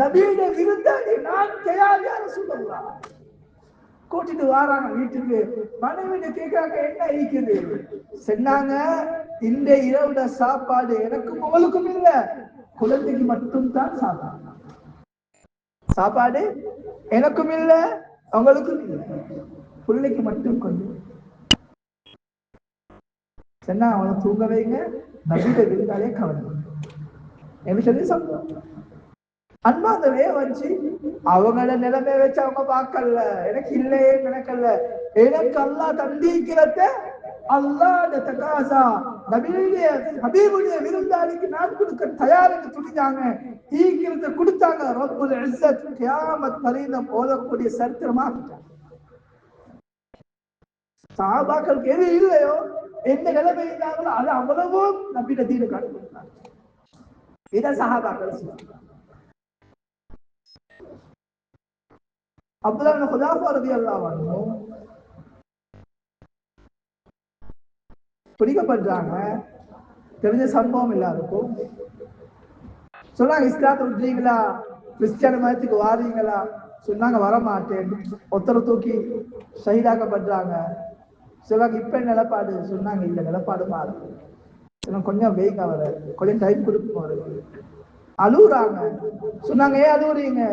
நபியுடைய விருந்தாளி நான் தயார் யார சொல்லலாம். கூட்டிட்டு வாராங்க வீட்டுக்கு. மனைவிட்டு கேட்கிறாங்க, என்ன இருக்குது? சொன்னாங்க, இந்த இரவுட சாப்பாடு எனக்கும் அவளுக்கும் இல்ல, குழந்தைக்கு மட்டும் தான் சாப்பாடு. சாப்பாடு எனக்கும் இல்ல அவங்களுக்கும் இல்ல, பிள்ளைக்கு மட்டும் கொஞ்சம். சொன்னா அவனை தூங்க வைங்க, நபியில விருந்தாலே கவனம் என்று சொல்லி சொல்றோம். அன்பாந்தவே வச்சு அவங்கள நிலைமை வச்சு அவங்க பார்க்கல, எனக்கு இல்லையே நினைக்கல. எனக்கு அல்லாஹ் தந்திக்கிறத அல்லாஹ் தகாசா ஹபீபுடைய விருந்தாளிக்கு நான் கொடுக்க தயார் என்று துணிஞ்சாங்க, ஈக்கிறத கொடுத்தாங்க. ரப்புல் இஸ்ஸத் கியாமத் வரையிலும் ஓதக்கூடிய சரித்திரமா. சஹாபாக்களுக்கு எது இல்லையோ, எந்த நிலைமை இருந்தாங்களோ அது அவ்வளவும் நபியிட தீனு காட்டுகிறாங்க. இதான் சஹாபாக்கள். அப்துல்லாஹ் இப்னு ஹுதாஃபா ரலியல்லாஹு அன்ஹு பிடிக்கப்படுறாங்க. தெரிஞ்ச சம்பவம் எல்லாருக்கும். சொன்னாங்க, இஸ்லாத்தை விட்டுறீங்களா, கிறிஸ்டியான மதத்துக்கு வாரீங்களா? சொன்னாங்க, வரமாட்டேன். ஒருத்தரை தூக்கி ஷஹீதாக்கப்படுறாங்க. சொன்னாங்க, இப்ப நிலப்பாடு? சொன்னாங்க, இல்ல, நிலப்பாடு மாறு. கொஞ்சம் வெயிங்க, அவரை கொஞ்சம் டைம் கொடுக்கும் அவருக்கு. அழுகுறாங்க. சொன்னாங்க, ஏன் அழுகுறீங்க?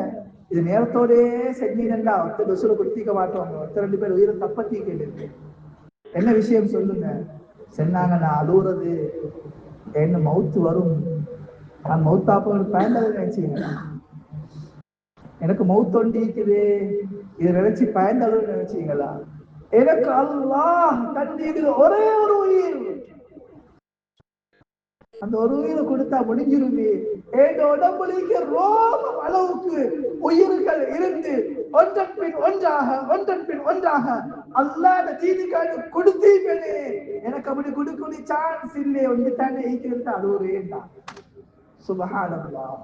இது நேரத்தோடே செஞ்சீங்கன்னா ஒருத்தர் விசுல குடித்திக்க மாட்டோம், ஒருத்தர் 2 பேர் உயிரை தப்பத்தி கேட்டு என்ன விஷயம் சொல்லுங்க. சொன்னாங்க, நான் அழுகுறது என்ன மவுத்து வரும், நான் மவுத்தாப்பவனுக்கு பயந்தது நினைச்சீங்க, எனக்கு மவுத்தொண்டி இருக்குது, இதை நினைச்சு பயந்தது நினைச்சீங்களா? எனக்கு அல்லாஹ் தண்ணீர் ஒரே ஒரு உயிர், அந்த ஒரு உயிரை கொடுத்தா முடிஞ்சிருமே. என் உடம்புலிக்கு ரோமம் அளவுக்கு உயிர்கள் இருந்து ஒன்றன் பின் ஒன்றாக அல்லாஹ் தீனுக்காக கொடுத்தீங்களே, எனக்கு அப்படி கொடுக்க சான்ஸ் இல்லை. வந்து தானே ஈக்கிறது அது ஒரு ஏண்டாம். சுபஹானல்லாஹ்.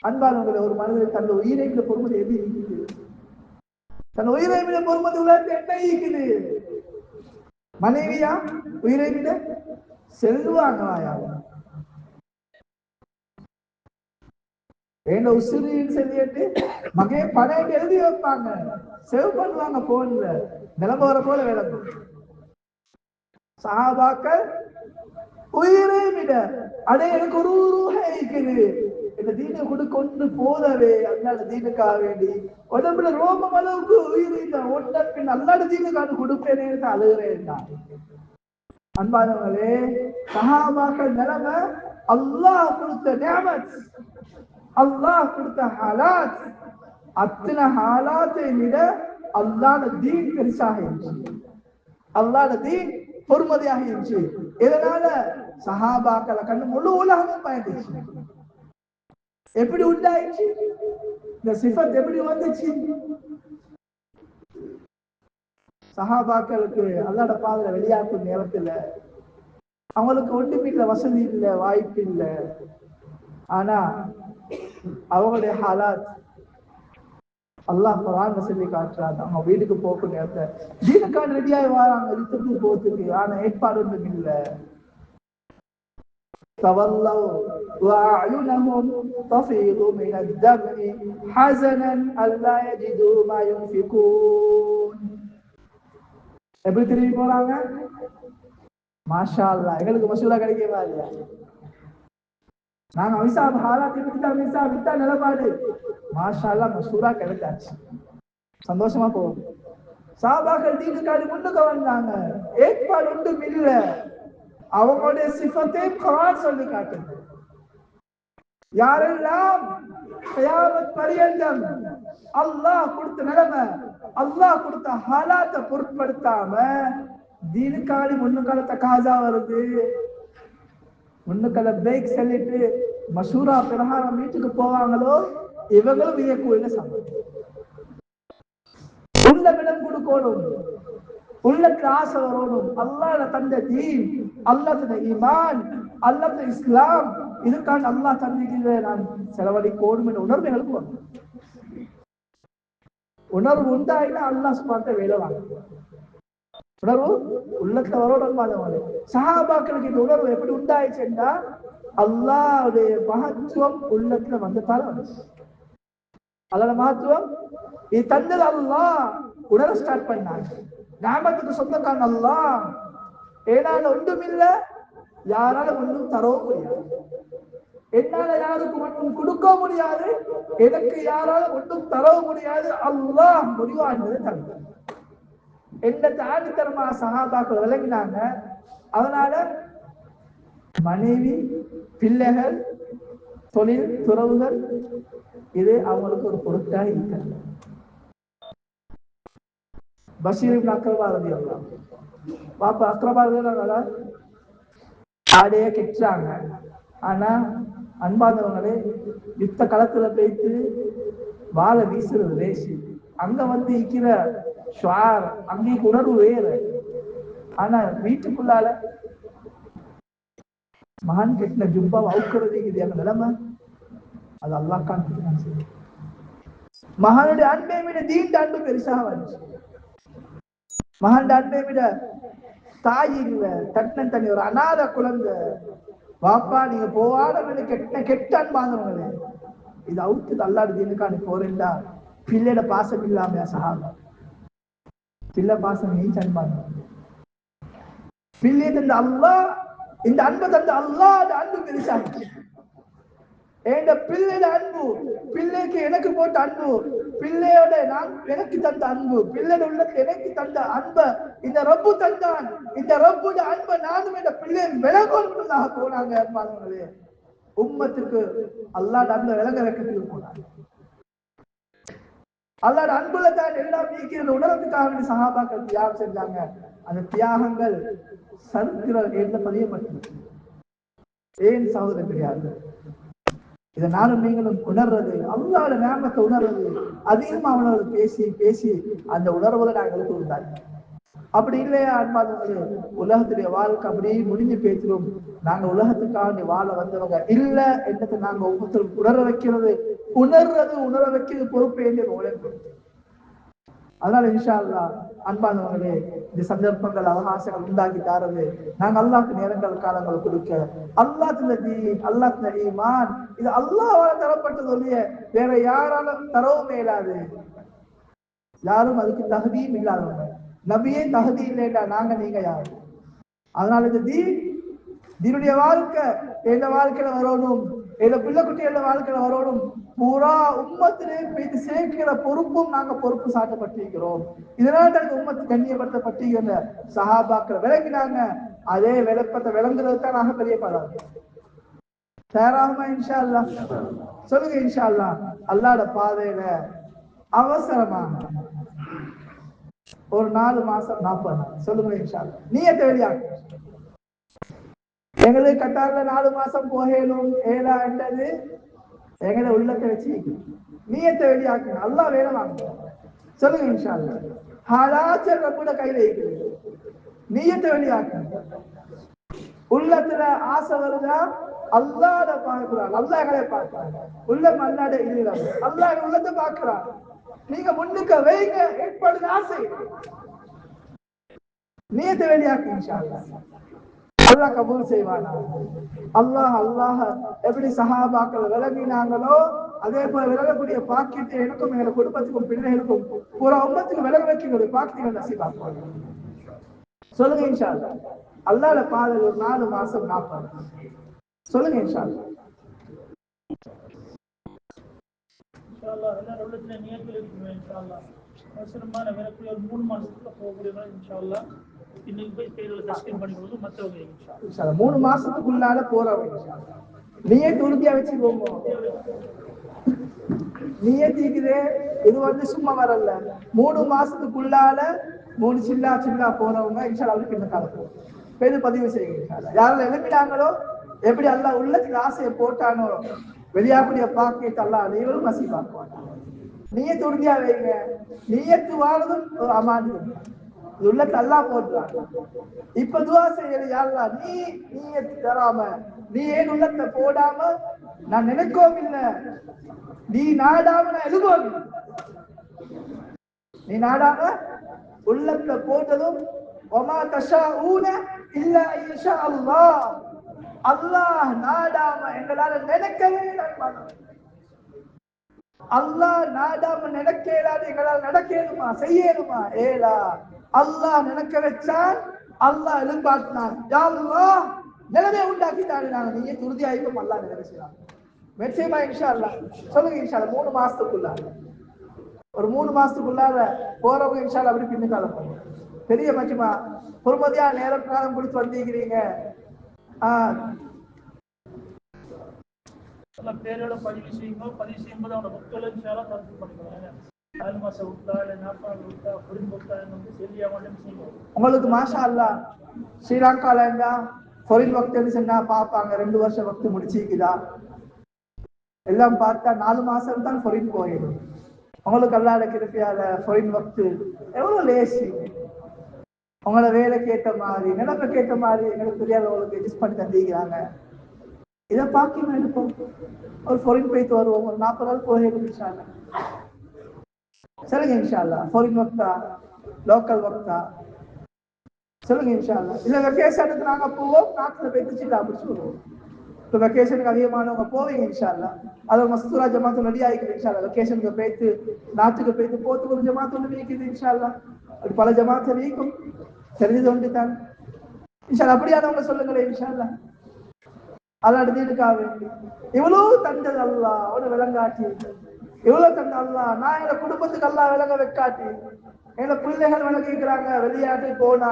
அன்பானவர்களே, ஒரு மனிதர் தன் உயிரை விட பொறுமதி எது இருக்குது? தன் உயிரை விட பொறுமதி உலகத்தை என்ன ஈக்குது? மனைவியா உயிரை விட? செல்வாங்களா? என்ன உசிரின்னு சொல்லிட்டு மகே பணம் எழுதி வைப்பாங்க, சேவ் பண்ணுவாங்க போன்ல, நிலம்பர போல விளக்கும். சஹாபாக்கள் உயிரை விட அடே எனக்கு ஒரு இருக்குது, இந்த தீனை கொண்டு போதவே அல்லாத தீனுக்காக வேண்டி உடம்புல ரோமம் அளவுக்கு உயிர் இல்லை, ஒன்றை பின் அல்லாத தீனுக்காக கொடுப்பேனே அழுகிறேன். அன்பானவர்களே, சஹாபாக்கள் நிலைமை அல்லாஹ் கொடுத்த நிஅமத், அல்லாஹ் கொடுத்த ஹாலாத், அத்தனை ஹாலாத்தை விட அல்லாஹ்ட தீன் பெருசாக இருந்துச்சு, அல்லாஹ்ட தீன் பொறுமதியாக இருந்துச்சு. இதனால சஹாபாக்களை கண்டு முழு உலகமும் பயந்துச்சு. எப்படி உண்டாயிடுச்சு இந்த சிஃபத்? எப்படி வந்துச்சு? சஹாபாக்களுக்கு அல்லாஹ்ட பாதையில வெளியாக்கும் நேரத்துல அவங்களுக்கு ஒட்டுமீட்ல வசதி இல்லை, வாய்ப்பு இல்லை. ஆனா அவங்களுடைய ஹாலாத் அல்லாஹ் குர்ஆன்ல சொல்லி காட்டுறாங்க. அவங்க வீட்டுக்கு போகும் நேரத்தை தீனுக்கான ரெடியாகி வராங்க, யுத்தத்துக்கு போறதுக்கு. ஆனா ஏற்பாடு ஒன்றும் இல்லை. تولوا وأعينهم تفيض من الدمع حزنا ألا يجدوا ما ينفقون. எப்படி திரும்பி போறாங்க? மாஷா அல்லாஹ், எங்களுக்கு மசூரா கிடைக்கவா இல்லையா? நாங்க அவிசாப் ஹாலாத்தை விட்டா நிலப்பாடு மாஷா அல்லாஹ் மசூரா கிடைச்சாச்சு, சந்தோஷமா போகும். சஹாபாக்கள் தீனுக்காக முன்னுக்கு வந்தாங்க, ஏற்பாடு ஒன்றும் இல்ல. அவங்களுடைய சிஃபத்தை குர்ஆன் சொல்லி காட்டுது. யாரெல்லாம் கியாமத் பரியந்தம் அல்லாஹ் கொடுத்த நிலைமை, அல்லாஹ் கொடுத்த ஹாலாத்தை பொருட்படுத்தாம தீனுக்காக முன்னுக்கால தகாசா வருது, முன்னுக்கால பிரேக் சொல்லிட்டு மசூரா பிரகாரம் வீட்டுக்கு போவாங்களோ, இவங்களும் வியக்கூடிய சம்பவம். உள்ளவிடம் கொடுக்கணும், உள்ளத்துல ஆசை வரணும். அல்லாஹ்ல தந்த தீன், அல்லாஹ் தந்த ஈமான், அல்லாஹ் தந்த இஸ்லாம், இதுக்காக அல்லாஹ் தந்திருக்கிற நான் செலவழிக்கணும் என்ற உணர்வு எங்களுக்கு வரும். உணர்வு உண்டாயினா அல்லாஹ் சுப்ஹானஹு வேலை வாங்க. உணர்வு உள்ளத்துல வரணும். சஹாபாக்களுக்கு இந்த உணர்வு எப்படி உண்டாயிச்சுன்னா அல்லாஹ்வுடைய மகத்துவம் உள்ளத்துல வந்ததால வந்துச்சு. அல்லாஹ்வுடைய மகத்துவம் இது தந்தது அல்லாஹ் உணர ஸ்டார்ட் பண்ணாங்க. நிஅமத்துக்கு சொந்தக்காரன் அல்லாஹ். ஏனால ஒன்றும் இல்ல, யாரால ஒன்றும் தரவும் முடியாது, என்னால யாருக்கும் ஒன்றும் கொடுக்க முடியாது, எனக்கு யாரால ஒன்றும் தரவும் முடியாது. அல்லாஹ் முடிவானது தந்தார். எந்த தாடித்தரமா சஹாபாக்கள் விளங்கினாங்க. அதனால மனைவி, பிள்ளைகள், தொழில் துறவுகள் இது அவங்களுக்கு ஒரு பொருட்டாக இருக்கிறது. பஷீர் இப்னு அக்ரபா ரலியல்லாஹு அன்ஹு பாப்பா அக்ரபா ரலியல்லாஹு ஆடைய கெட்டாங்க. ஆனா அன்பாதவங்களே, யுத்த களத்துல போயிட்டு வாழை வீசுறது லேசி, அங்க வந்து இருக்கிற ஷுஆர், அங்கே உணர்வு வேறு. ஆனா வீட்டுக்குள்ளால மகான் கெட்டின ஜுப்பா அவுக்கிறது இது அந்த நிலைமை. அது அல்லாஹ் காண்பிக்கிறான். மகனுடைய அன்பை விட தீண்ட அன்பு பெருசாக வந்துச்சு. மகன் அன்பை விட தாய் இல்ல, கண்ணன் தண்ணி, ஒரு அநாத குழந்தை. பாப்பா நீங்க போவாத கெட்ட கெட்ட அன்பானவங்களே, இது அவுத்து அல்லாஹ் தீனுக்கான போறேன்டா. பிள்ளையோட பாசம் இல்லாம சஹாபா, பிள்ளை பாசம் நீச்ச அன்பான பிள்ளை தந்த அல்லாஹ், இந்த அன்பை தந்த அல்லாஹ் அன்பு பெருசாச்சு. என் பிள்ளையோட அன்பு, பிள்ளைக்கு எனக்கு போட்ட அன்பு, பிள்ளையோட நான் எனக்கு தந்த அன்பு, பிள்ளையோட உள்ளத்துல எனக்கு தந்த அன்பை இந்த ரப்பு தந்தான். இந்த ரப்புட அன்பை நானும் இந்த பிள்ளை விலகொள்வதாக போனாங்க. அன்பானவர்களே, உம்மத்துக்கு அல்லாஹ் அன்பை விலக வைக்கிறதுக்கு போனாங்க. அல்லாஹ் அன்புல தான் எல்லாம் நீக்கிறது உணர்வுக்காக சஹாபாக்கள் தியாகம் செஞ்சாங்க. அந்த தியாகங்கள் சரித்திர ஏற்ற பதியப்பட்டது. ஏன் சகோதரர் கிடையாது, இதை நானும் நீங்களும் உணர்றது, அல்லாஹ்வுடைய நியமத்தை உணர்றது, அதிகமா அவனோட பேசி பேசி அந்த உணர்வுல நாங்களுக்கு உண்டாங்க. அப்படி இல்லையா அன்பானவர்களே, உலகத்துடைய வாழ்க்கை அப்படியே முடிஞ்சு பேசிடும். நாங்க உலகத்துக்காண்டி வாழ வந்தவங்க இல்ல என்றதை நாங்க ஒவ்வொருத்தரும் உணர வைக்கிறது, உணர வைக்கிறது பொறுப்பு என்று உழைப்பு. அதனால இன்ஷா அல்லாஹ் அன்பானவர்களே, இந்த சந்தர்ப்பங்கள் அவகாசங்கள் உண்டாக்கி தாரது நாங்க அல்லாஹ்க்கு நேரங்கள் காலங்கள் கொடுக்க, அல்லாஹ் தந்த தீன், அல்லாஹ் தந்த ஈமான், இது அல்லாஹ்வால தரப்பட்டது ஒழிய வேற யாராலும் தரவும் இயலாது. யாரும் அதுக்கு தகுதியும் இல்லாதவங்க. நபியே தகுதி இல்லைடா, நாங்க நீங்க யாரு? அதனால இந்த தீனுடைய வாழ்க்கை எந்த வாழ்க்கையில வரணும், எந்த பிள்ளை குட்டிகள வாழ்க்கையில வரணும், பூரா உம்மத்திலே போயிட்டு சேர்க்கிற பொறுப்பும் நாங்க பொறுப்பு சாட்டப்பட்டிருக்கிறோம். இதனால தான் உம்மத்து கண்ணியப்படுத்தப்பட்டிருக்கிற சஹாபாக்கள் விளங்கினாங்க. அதே விளப்பத்தை விளங்குறது தான் நாங்க பெரிய பலம். தயாராகுமா இன்ஷா அல்லாஹ்? சொல்லுங்க இன்ஷா அல்லாஹ். அல்லாஹ்வோட பாதையில அவசரமா ஒரு 4 மாசம் 40 நாள் சொல்லுங்க இன்ஷா அல்லாஹ். நியத்தை வெளியாகும். எங்களுக்கு கட்டார்ல 4 மாசம் போகலும் ஏலா என்றது எங்களை உள்ளத்தை வச்சு நியத்தை வெளியாக்கணும். அல்லாஹ் வேலை வாங்க சொல்லுங்க இன்ஷா அல்லாஹ். ஹலாச்சர் கூட கையில இருக்குது. நியத்தை வெளியாக்கணும். உள்ளத்துல ஆசை வருதா, அல்லாஹ்ட பார்க்கிறான், அல்லாஹ் எங்களை பார்க்கிறான். உள்ளம் அல்லாஹ்ட இல்ல, அல்லாஹ் உள்ளத்தை பார்க்கிறான். நீங்க முன்னுக்கு வைங்க, ஏற்படுது ஆசை, நியத்தை வெளியாக்கணும் இன்ஷா அல்லாஹ். அல்லாஹ் கபூல் செய்வானா. அல்லாஹ் எப்படி சஹாபாக்கள் விலகினாங்களோ அதே போல விலகக்கூடிய பாக்கியத்தை எனக்கும் எங்க குடும்பத்துக்கும் பிள்ளைகளுக்கும் ஒரு உம்மத்துக்கு விலக வைக்கக்கூடிய பாக்கியங்கள் நசீபாக்குவாங்க. சொல்லுங்க இன்ஷா அல்லாஹ். அல்லாஹ்வோட பாதையில் ஒரு 4 மாசம் 40 சொல்லுங்க இன்ஷா அல்லாஹ். இன்ஷா அல்லாஹ் எல்லாரும் உள்ளத்துல நியத்தில் இருக்குங்க. இன்ஷா அல்லாஹ் அவசரமான விலக்கு ஒரு 3 மாசத்துக்கு போகக்கூடியவங்க இன்ஷா அல்லாஹ் இன்னைக்கு போய் பேர்ல தஸ்கீல் பண்ணிக்கிறது மற்றவங்க இன்ஷா அல்லாஹ் 3 மாசத்துக்குள்ளால போறவங்க இன்ஷா அல்லாஹ் நியத் உறுதியா வச்சுக்கோங்க. நியத் இருக்குது, இது சும்மா வரல. 3 மாசத்துக்குள்ளால 3 சில்லா போறவங்க இன்ஷா அல்லாஹ் இந்த காலத்துல பேரு பதிவு செய்யுங்க. யாரும் எழுப்பினாங்களோ, எப்படி அல்லாஹ் உள்ளத்துக்கு ஆசையை போட்டானோ வெளியாக்கூடிய பாக்கியத்தை அல்லாஹ் அனைவரும் நசீபாக்குவாங்க. நியத் உறுதியா வைங்க. நியத்து வாழ்றதும் ஒரு அமானிதம், உள்ளத்தை அல்லாஹ் போட்டுறான். இப்ப துஆ செய்யறது, யா அல்லாஹ் நீ நியத் தராம, நீ ஏன் உள்ளத்தை போடாம, நான் நினைக்கவும் இல்லை, நீ நாடாம நான் எழுதுவோம், நீ நாடாம உள்ளத்தை போட்டதும் வமா தஷாஊன இல்லா இன்ஷா அல்லாஹ், அல்லாஹ் நாடாம எங்களால நினைக்கவே மாட்டோம். அல்லாஹ் நாடாம நடக்கலாது, எங்களால் நடக்கணுமா செய்யணுமா ஏலா. அல்லாஹ் நினைக்க வச்சான், அல்லாஹ் எதிர்பார்த்தான், யா அல்லாஹ் நிலைமை உண்டாக்கிட்டாரு. நாங்க நீங்க உறுதியாயிருக்கும் அல்லாஹ் நினைச்சான் நிச்சயமா இன்ஷா அல்லாஹ். சொல்லுங்க இன்ஷா அல்லாஹ் 3 மாசத்துக்குள்ள ஒரு 3 மாசத்துக்குள்ளார போறவங்க இன்ஷா அல்லாஹ் அப்படி பின்னுக்கால போங்க. பெரிய மஜ்மா பொறுமதியா நேரம் காலம் கொடுத்து வந்திருக்கிறீங்க. பேரோட பதிவு செய்யுங்க. பதிவு செய்யும்போது அவனோட மக்கள் இன்ஷா அல்லாஹ் தரப்பு பண்ணிக்கோங்க. 4 மாசம் விட்டா இல்ல 40 விட்டா புரிந்து விட்டா சரியா மட்டும் செய்யுங்க. உங்களுக்கு மாஷா அல்லாஹ் ஸ்ரீலங்கால இருந்தா பொரின் வக்து சொன்னா பார்ப்பாங்க, 2 வருஷம் வக்து முடிச்சிக்குதா எல்லாம் பார்த்தா 4 மாசம் தான் பொரின் போயிடும். உங்களுக்கு அல்லாஹ்வோட கிருபையால பொரின் வக்து எவ்வளவு லேசி, உங்களோட வேலைக்கு ஏற்ற மாதிரி நிலைமைக்கு ஏற்ற மாதிரி எங்களுக்கு தெரியாதவங்களுக்கு அட்ஜஸ்ட் பண்ணி தந்திக்கிறாங்க. இதை பாக்கி எடுப்போம். ஒரு பொரின் போயிட்டு வருவோம், ஒரு 40 நாள் போயிடும் இன்ஷா அல்லாஹ். சொல்லுங்க இன்ஷா அல்லாஹ். ஃபாரின் வக்தா, லோக்கல் வக்தா சொல்லுங்க இன்ஷா அல்லாஹ். இல்ல வெக்கேஷனுக்கு நாங்க போவோம், நாட்டுல போயிட்டு அப்படி சொல்லுவோம். இப்போ வெக்கேஷனுக்கு அதிகமானவங்க போவீங்க இன்ஷா அல்லாஹ். அது மஸ்தூரா ஜமாத்து ரெடி ஆகிக்குது இன்ஷா அல்லாஹ். வெக்கேஷனுக்கு போயிட்டு நாட்டுக்கு போயிட்டு போத்து ஒரு ஜமாத்து ஒன்று நீக்குது இன்ஷா அல்லாஹ். அது பல ஜமாத்து நீக்கும் தெரிஞ்சது ஒன்று தான் இன்ஷா அல்லாஹ். அப்படியானவங்க சொல்லுங்களேன் இன்ஷா அல்லாஹ். அல்லாஹ் தீனுக்காக இவ்வளவு தந்தது அல்லாஹ் அவனை விளங்காட்டி, இவ்வளவு தந்த அல்லாஹ் நான் எங்க குடும்பத்துக்கு அல்லாஹ் விளங்க வைக்காட்டி, எங்க பிள்ளைகள் விளங்கிக்கிறாங்க வெளியாட்டு போனா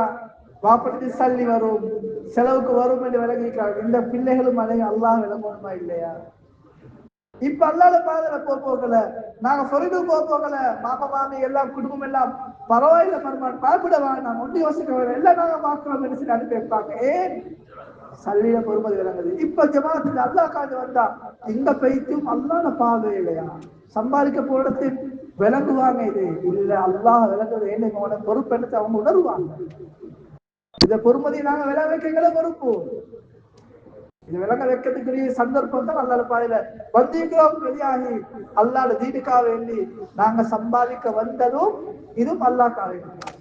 வாப்பட்டு சல்லி வரும் செலவுக்கு வரும் என்று விளங்கிக்கிறாங்க. இந்த பிள்ளைகளும் அதை அல்லாஹ் விளங்கணுமா இல்லையா? இப்ப அல்லாத பாதல போகல, நாங்க பொறிவு போகல, மாமா மாமி எல்லாம் குடும்பம் எல்லாம் பரவாயில்ல மருமான் பயப்பட வேண்டாம், ஒன்று யோசிக்க வேண்டாம், எல்லாம் நாங்க பார்க்கிறோம் என்று சொல்லி அனுப்பி வைப்பாங்க. ஏன் சல்லியில பொறுமதி விளங்குது. இப்ப ஜமாத்துல அல்லாஹ் காது வந்தா இங்க பைத்தும் அல்லாத பாதை இல்லையா? சம்பாதிக்க போறது விளங்குவாங்க. இது இல்ல அல்லாஹ் விளங்குறது என்ன பொறுப்பு எடுத்து அவங்க உணர்வாங்க. இத பொறுமதி நாங்க விளை வைக்கிற பொறுப்பு. இது விளங்க வைக்கிறதுக்குரிய சந்தர்ப்பம் தான் அல்லாத பாதையில வந்திருக்கிறோம். வெளியாகி அல்லாத தீனுக்காக வேண்டி நாங்க சம்பாதிக்க வந்ததும் இதுவும் அல்லாஹ்க்காக வேண்டி.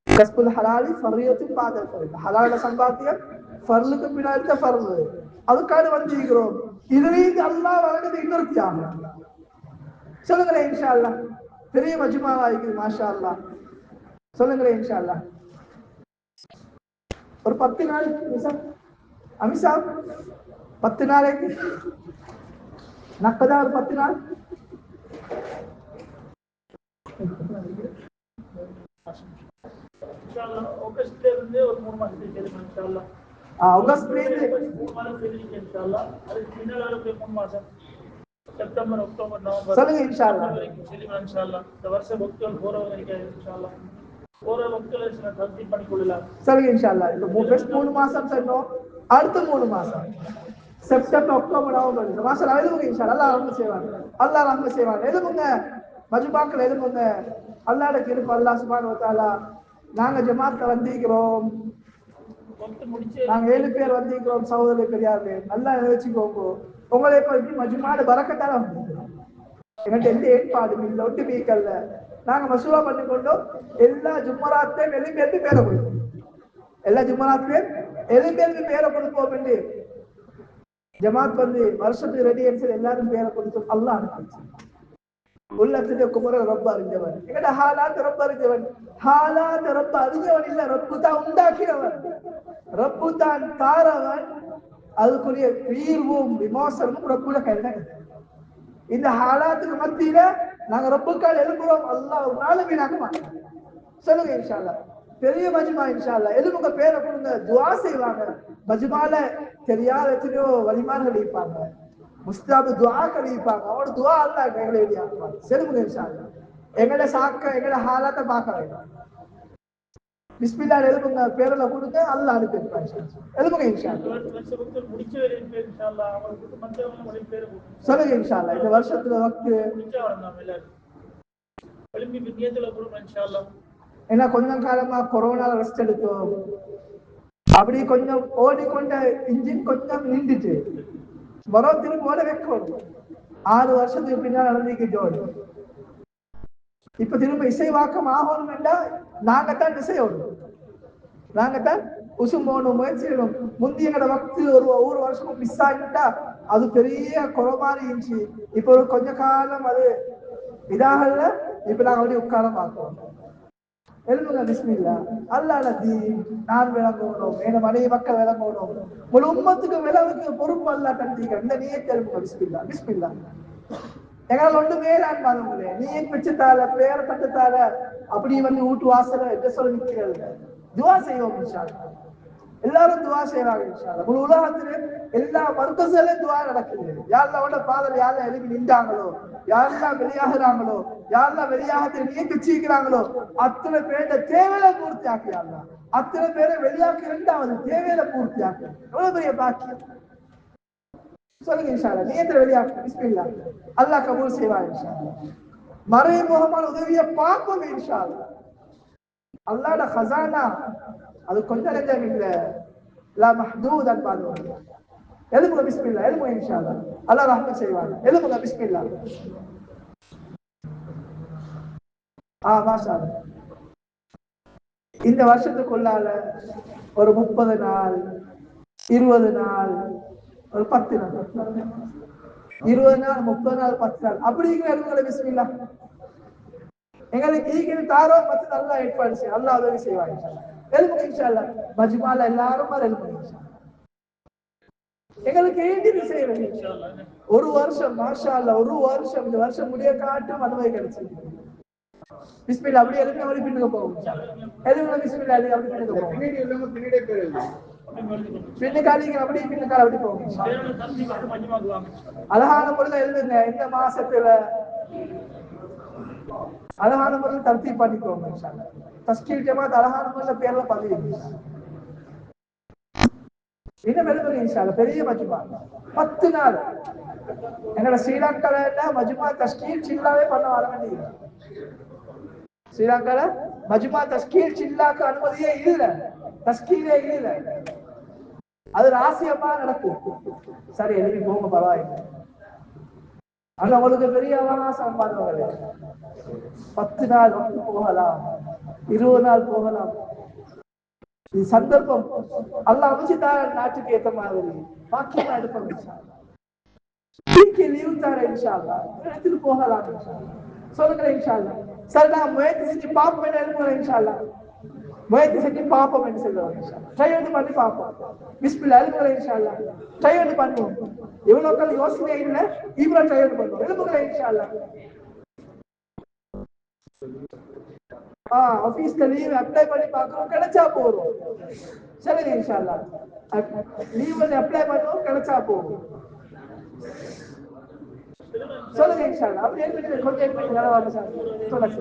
கஸ்புல் ஹலாலி ஃபர்ரியத்தும் பாதல் ஃபர்து. ஹலால சம்பாத்தியம் ஃபர்லுக்கு பின்னாடி ஃபர்து. அதுக்காக வந்திருக்கிறோம். இதுலேயும் அல்லாஹ் வழங்குது இன்னொரு தியாகம். சொல்லுங்களேன் இன்ஷா அல்லாஹ். பெரிய மஜ்மாவா இருக்குது மாஷா அல்லாஹ். சொல்லுங்களேன் இன்ஷா அல்லாஹ். ஒரு 10 நாள் அமிஷா 10 நாளைக்கு நக்கதா ஒரு 10 நாள் ஆகஸ்ட்ல இருந்து ஒரு 3 மாசத்துக்கு இன்ஷா அல்லாஹ். ஆகஸ்ட்ல இருந்து 3 மாசம் தெரிஞ்சிருக்கு இன்ஷா அல்லாஹ். அதுக்கு பின்னால ஒரு 3 மாசம் செப்டம்பர் அக்டோபர் நவம்பர் சொல்லுங்க இன்ஷா அல்லாஹ். இன்ஷா அல்லாஹ். இந்த வருஷம் பக்தர்கள் போறவங்க இருக்காங்க இன்ஷா அல்லாஹ். போற பக்தர்களை தஸ்தீக் பண்ணி கொள்ளலாம். சொல்லுங்க இன்ஷா அல்லாஹ். இப்போ ஃபர்ஸ்ட் 3 மாசம் சொன்னோம், அடுத்த 3 மாசம் செப்டம்பர் அக்டோபர் நவம்பர் இந்த மாசம் எழுதுங்க இன்ஷா அல்லாஹ். அல்லாஹ் ரஹ்மத் செய்வான், அல்லாஹ் ரஹ்மத் செய்வான். எழுதுங்க மஜ்மாக்கள் எழுதுங்க. அல்லாஹ்ட கிருபை அல்லாஹ் சுப்ஹானஹு வ தஆலா. நாங்க ஜமாத்ல வந்திருக்கிறோம், நாங்க 7 பேர் வந்திருக்கிறோம் சகோதரர்களே பெரியார்களே. நல்லா நினைச்சுக்கோங்க, உங்களை பற்றி மஜ்மாட பரக்கத்தால வந்திருக்கிறோம். எங்கள்கிட்ட எந்த ஏற்பாடும் இல்லை, ஒட்டு மீக்கல்ல. நாங்க மசூரா பண்ணி கொண்டோம். எல்லா ஜும்மராத்தையும் எலும்பி பேரை கொடுப்போம். எல்லா ஜும்மராத்தையும் எலும்பி பேரை கொடுப்போம் என்று ஜமாத் வந்து வருஷத்துக்கு ரெடி ஆயிடுச்சு. எல்லாரும் பேரை கொடுத்தோம். அல்லாஹ் அனுப்பிச்சு உள்ளத்துக்கு குமர ரொம்ப அறிஞ்சவன். எங்கட ஹாலாத் ரொம்ப அறிஞ்சவன். ஹாலாத் ரொம்ப அறிஞ்சவன் இல்ல, ரப்பு தான் உண்டாக்கினவன், ரப்பு தான் தாரவன். அதுக்குரிய தீர்வும் விமோசனமும் ரப்புட கையில. இந்த ஹாலாத்துக்கு மத்தியில நாங்க ரப்புக்கால் எழுப்புறோம். அல்லாஹ் ஒரு நாள் வீணாக்க மாட்டோம். சொல்லுங்க இன்ஷா அல்லாஹ். பெரிய மஜ்மா இன்ஷா அல்லாஹ். எதுவுங்க பேரை கொடுங்க, துவா செய்வாங்க. மஜ்மால தெரியாத எத்தனையோ வலிமார்கள் இருப்பாங்க, முஸ்தாபு துவா கழிப்பாங்க. அவனோட துவா அல்லாஹ் எங்களை வெளியாக்குவாங்க. சொல்லுங்க இன்ஷா அல்லாஹ். எங்கட சாக்க எங்கட ஹாலாத்தை பார்க்க வேண்டாம். பிஸ்மில்லா எழுதுங்க, பேரில் கொடுங்க, அல்லாஹ் அனுப்பி வைப்பான். எழுதுங்க இன்ஷா அல்லாஹ். சொல்லுங்க இன்ஷா அல்லாஹ். இந்த வருஷத்துல வக்து ஏன்னா கொஞ்சம் காலமா கொரோனா ரெஸ்ட் எடுத்தோம். அப்படி கொஞ்சம் ஓடிக்கொண்ட இன்ஜின் கொஞ்சம் நின்றுட்டு மரம் திரும்ப ஓட வைக்கணும். 6 வருஷத்துக்கு பின்னால் நடந்துக்கிட்டோம். இப்ப திரும்ப இசைவாக்கம் ஆகணும் என்றா நாங்கத்தான் இசையோடும், நாங்கத்தான் உசும்போனும் முயற்சி செய்யணும். முந்தியங்கட வக்து ஒரு வருஷமும் மிஸ் ஆகிட்டா அது பெரிய குறமாறி இருந்துச்சு. இப்ப ஒரு கொஞ்ச காலம் அது இதாகல. இப்ப நாங்க அப்படி உட்காரம் பார்க்கிறோம். எழுதுங்க பிஸ்மில்லா. அல்லாஹ் தீன் நான் விளங்கணும், என மனைவி மக்கள் விளங்கணும், ஒரு உம்மத்துக்கு விளவுக்கு பொறுப்பு அல்லாஹ் தந்தீங்க. இந்த நீயத்தை எழுதுங்க. பிஸ்மில்லா பிஸ்மில்லா. எங்களால் ஒன்றுமே நான் பாருங்களே, நீ பிச்சுத்தால பேர தட்டுத்தால அப்படி வந்து வீட்டு வாசல என்ன சொல்ல நிற்கிறது. துவா செய்வோம் இன்ஷா அல்லாஹ். எல்லாரும் துவா செய்வாங்க இன்ஷா அல்லாஹ். ஒரு உலகத்திலே எல்லா மர்கஸ்லயும் துவா நடக்குது. யாரெல்லாம் பாதல் யாரெல்லாம் எழுப்பி நின்றாங்களோ, யாரெல்லாம் வெளியாகிறாங்களோ, யாரெல்லாம் வெளியாக நீ பிச்சுக்கிறாங்களோ அத்தனை பேரை தேவையில பூர்த்தி ஆக்கியாங்க. அத்தனை பேரை வெளியாக்கி 2வது தேவையில பூர்த்தி ஆக்கு. எவ்வளவு பெரிய பாக்கியம். சொல்லுங்க இன்ஷா அல்லாஹ். நியத்துல வெளியாக்கு. பிஸ்மில்லா. அல்லாஹ் கபூல் செய்வார் இன்ஷா அல்லாஹ். மறைமுகமான உதவியை பார்ப்போம் இன்ஷா அல்லாஹ். அல்லாஹ்ட ஹஸானா அது கொஞ்சம் நெஞ்சம் இல்ல, லா மஹ்தூத் அன்பாங்க. எழுப்புங்க பிஸ்மில்லா, எழுப்புங்க இன்ஷா அல்லாஹ். அல்லாஹ் ரஹ்மத் செய்வாங்க. எழுப்புங்க பிஸ்மில்லா. மாஷா அல்லாஹ். இந்த வருஷத்துக்குள்ளால ஒரு 30 நாள், 20 நாள், ஒரு 10 நாள், 20 நாள், 30 நாள், 10 நாள் அப்படிங்கிற எழுப்புங்க பிஸ்மில்லா. எங்களுக்கு ஈகிற தாரோ பத்து நல்லா ஏற்பாடு செய்யும். அல்லாஹ் உதவி செய்வாங்க. எழுப்புங்க இன்ஷா அல்லாஹ். மஜ்மால எல்லாரும் எழுப்புங்க இன்ஷா அல்லாஹ். எங்களுக்கு ஏண்டிது செய்யறது ஒரு வருஷம் மாஷா அல்லாஹ், ஒரு வருஷம், இந்த வருஷம் முடிய காட்டும் அனுமதி கிடைச்சிருக்கு. பிஸ்மில்லா அப்படி எழுப்பி அப்படி பின்னுக்கு போகும். எழுதுங்க பிஸ்மில்லா, எழுதி அப்படி பின்னுக்கு போகும். பின்னுக்காலிங்க அப்படி பின்னுக்கால அப்படி போகும். அழகான முறையில் எழுதுங்க. இந்த மாசத்துல அழகான முறையில் தர்த்தீப் பண்ணிக்கோங்க. தஸ்கீல் ஜமாத் அழகான முறையில் பேர்ல பதிவு. இன்னும் எழுதுங்க இன்ஷா அல்லாஹ். பெரிய மஜ்மா 10 நாள். எங்களோட ஸ்ரீலங்கால மஜ்மா தஸ்கீல் சில்லாவே பண்ண வர வேண்டியது. ஸ்ரீலங்கால மஜ்மா தஸ்கீல் சில்லாக்கு அனுமதியே இல்ல, தஸ்கீலே இல்ல. அது ராசியமா நடக்கும். சரி எழுதி போங்க, பரவாயில்லை. ஆனா உங்களுக்கு பெரிய அவகாசம் பாருங்க. 10 நாள் போகலாம், 20 நாள் போகலாம். இது சந்தர்ப்பம் அல்லாஹ் அமைச்சுதான் நாட்டுக்கு ஏற்ற மாதிரி பாக்கியமா எடுப்பாங்க. லீவு தார இன்ஷா அல்லாஹ், இடத்துக்கு போகலாம் இன்ஷா அல்லாஹ். சொல்லுங்க இன்ஷா அல்லாஹ். சரி நான் முயற்சி செஞ்சு பார்ப்போம் எழுதுங்க இன்ஷா அல்லாஹ். முயற்சி செஞ்சு பார்ப்போம் என்று சொல்லுவாங்க இன்ஷா அல்லாஹ். ட்ரை பண்ணி பண்ணி பார்ப்போம். பிஸ்மில்லா எழுதுங்க இன்ஷா அல்லாஹ். ட்ரை பண்ணி பண்ணுவோம். எவ்வளவு யோசனை இல்லை, இவ்வளவு ட்ரை பண்ணி பண்ணுவோம். எழுதுங்க இன்ஷா அல்லாஹ். ஆபீஸ்ல லீவ் அப்ளை பண்ணி பார்க்கணும், கிடைச்சா போறோம். சொல்லுங்க இன்ஷா அல்லாஹ். லீவ் அப்ளை பண்ணுவோம், கிடைச்சா போறோம். சொல்லுங்க இன்ஷா அல்லாஹ். அப்படி எழுதி கொஞ்சம் எழுதி நலவாக சார். சொல்லுங்க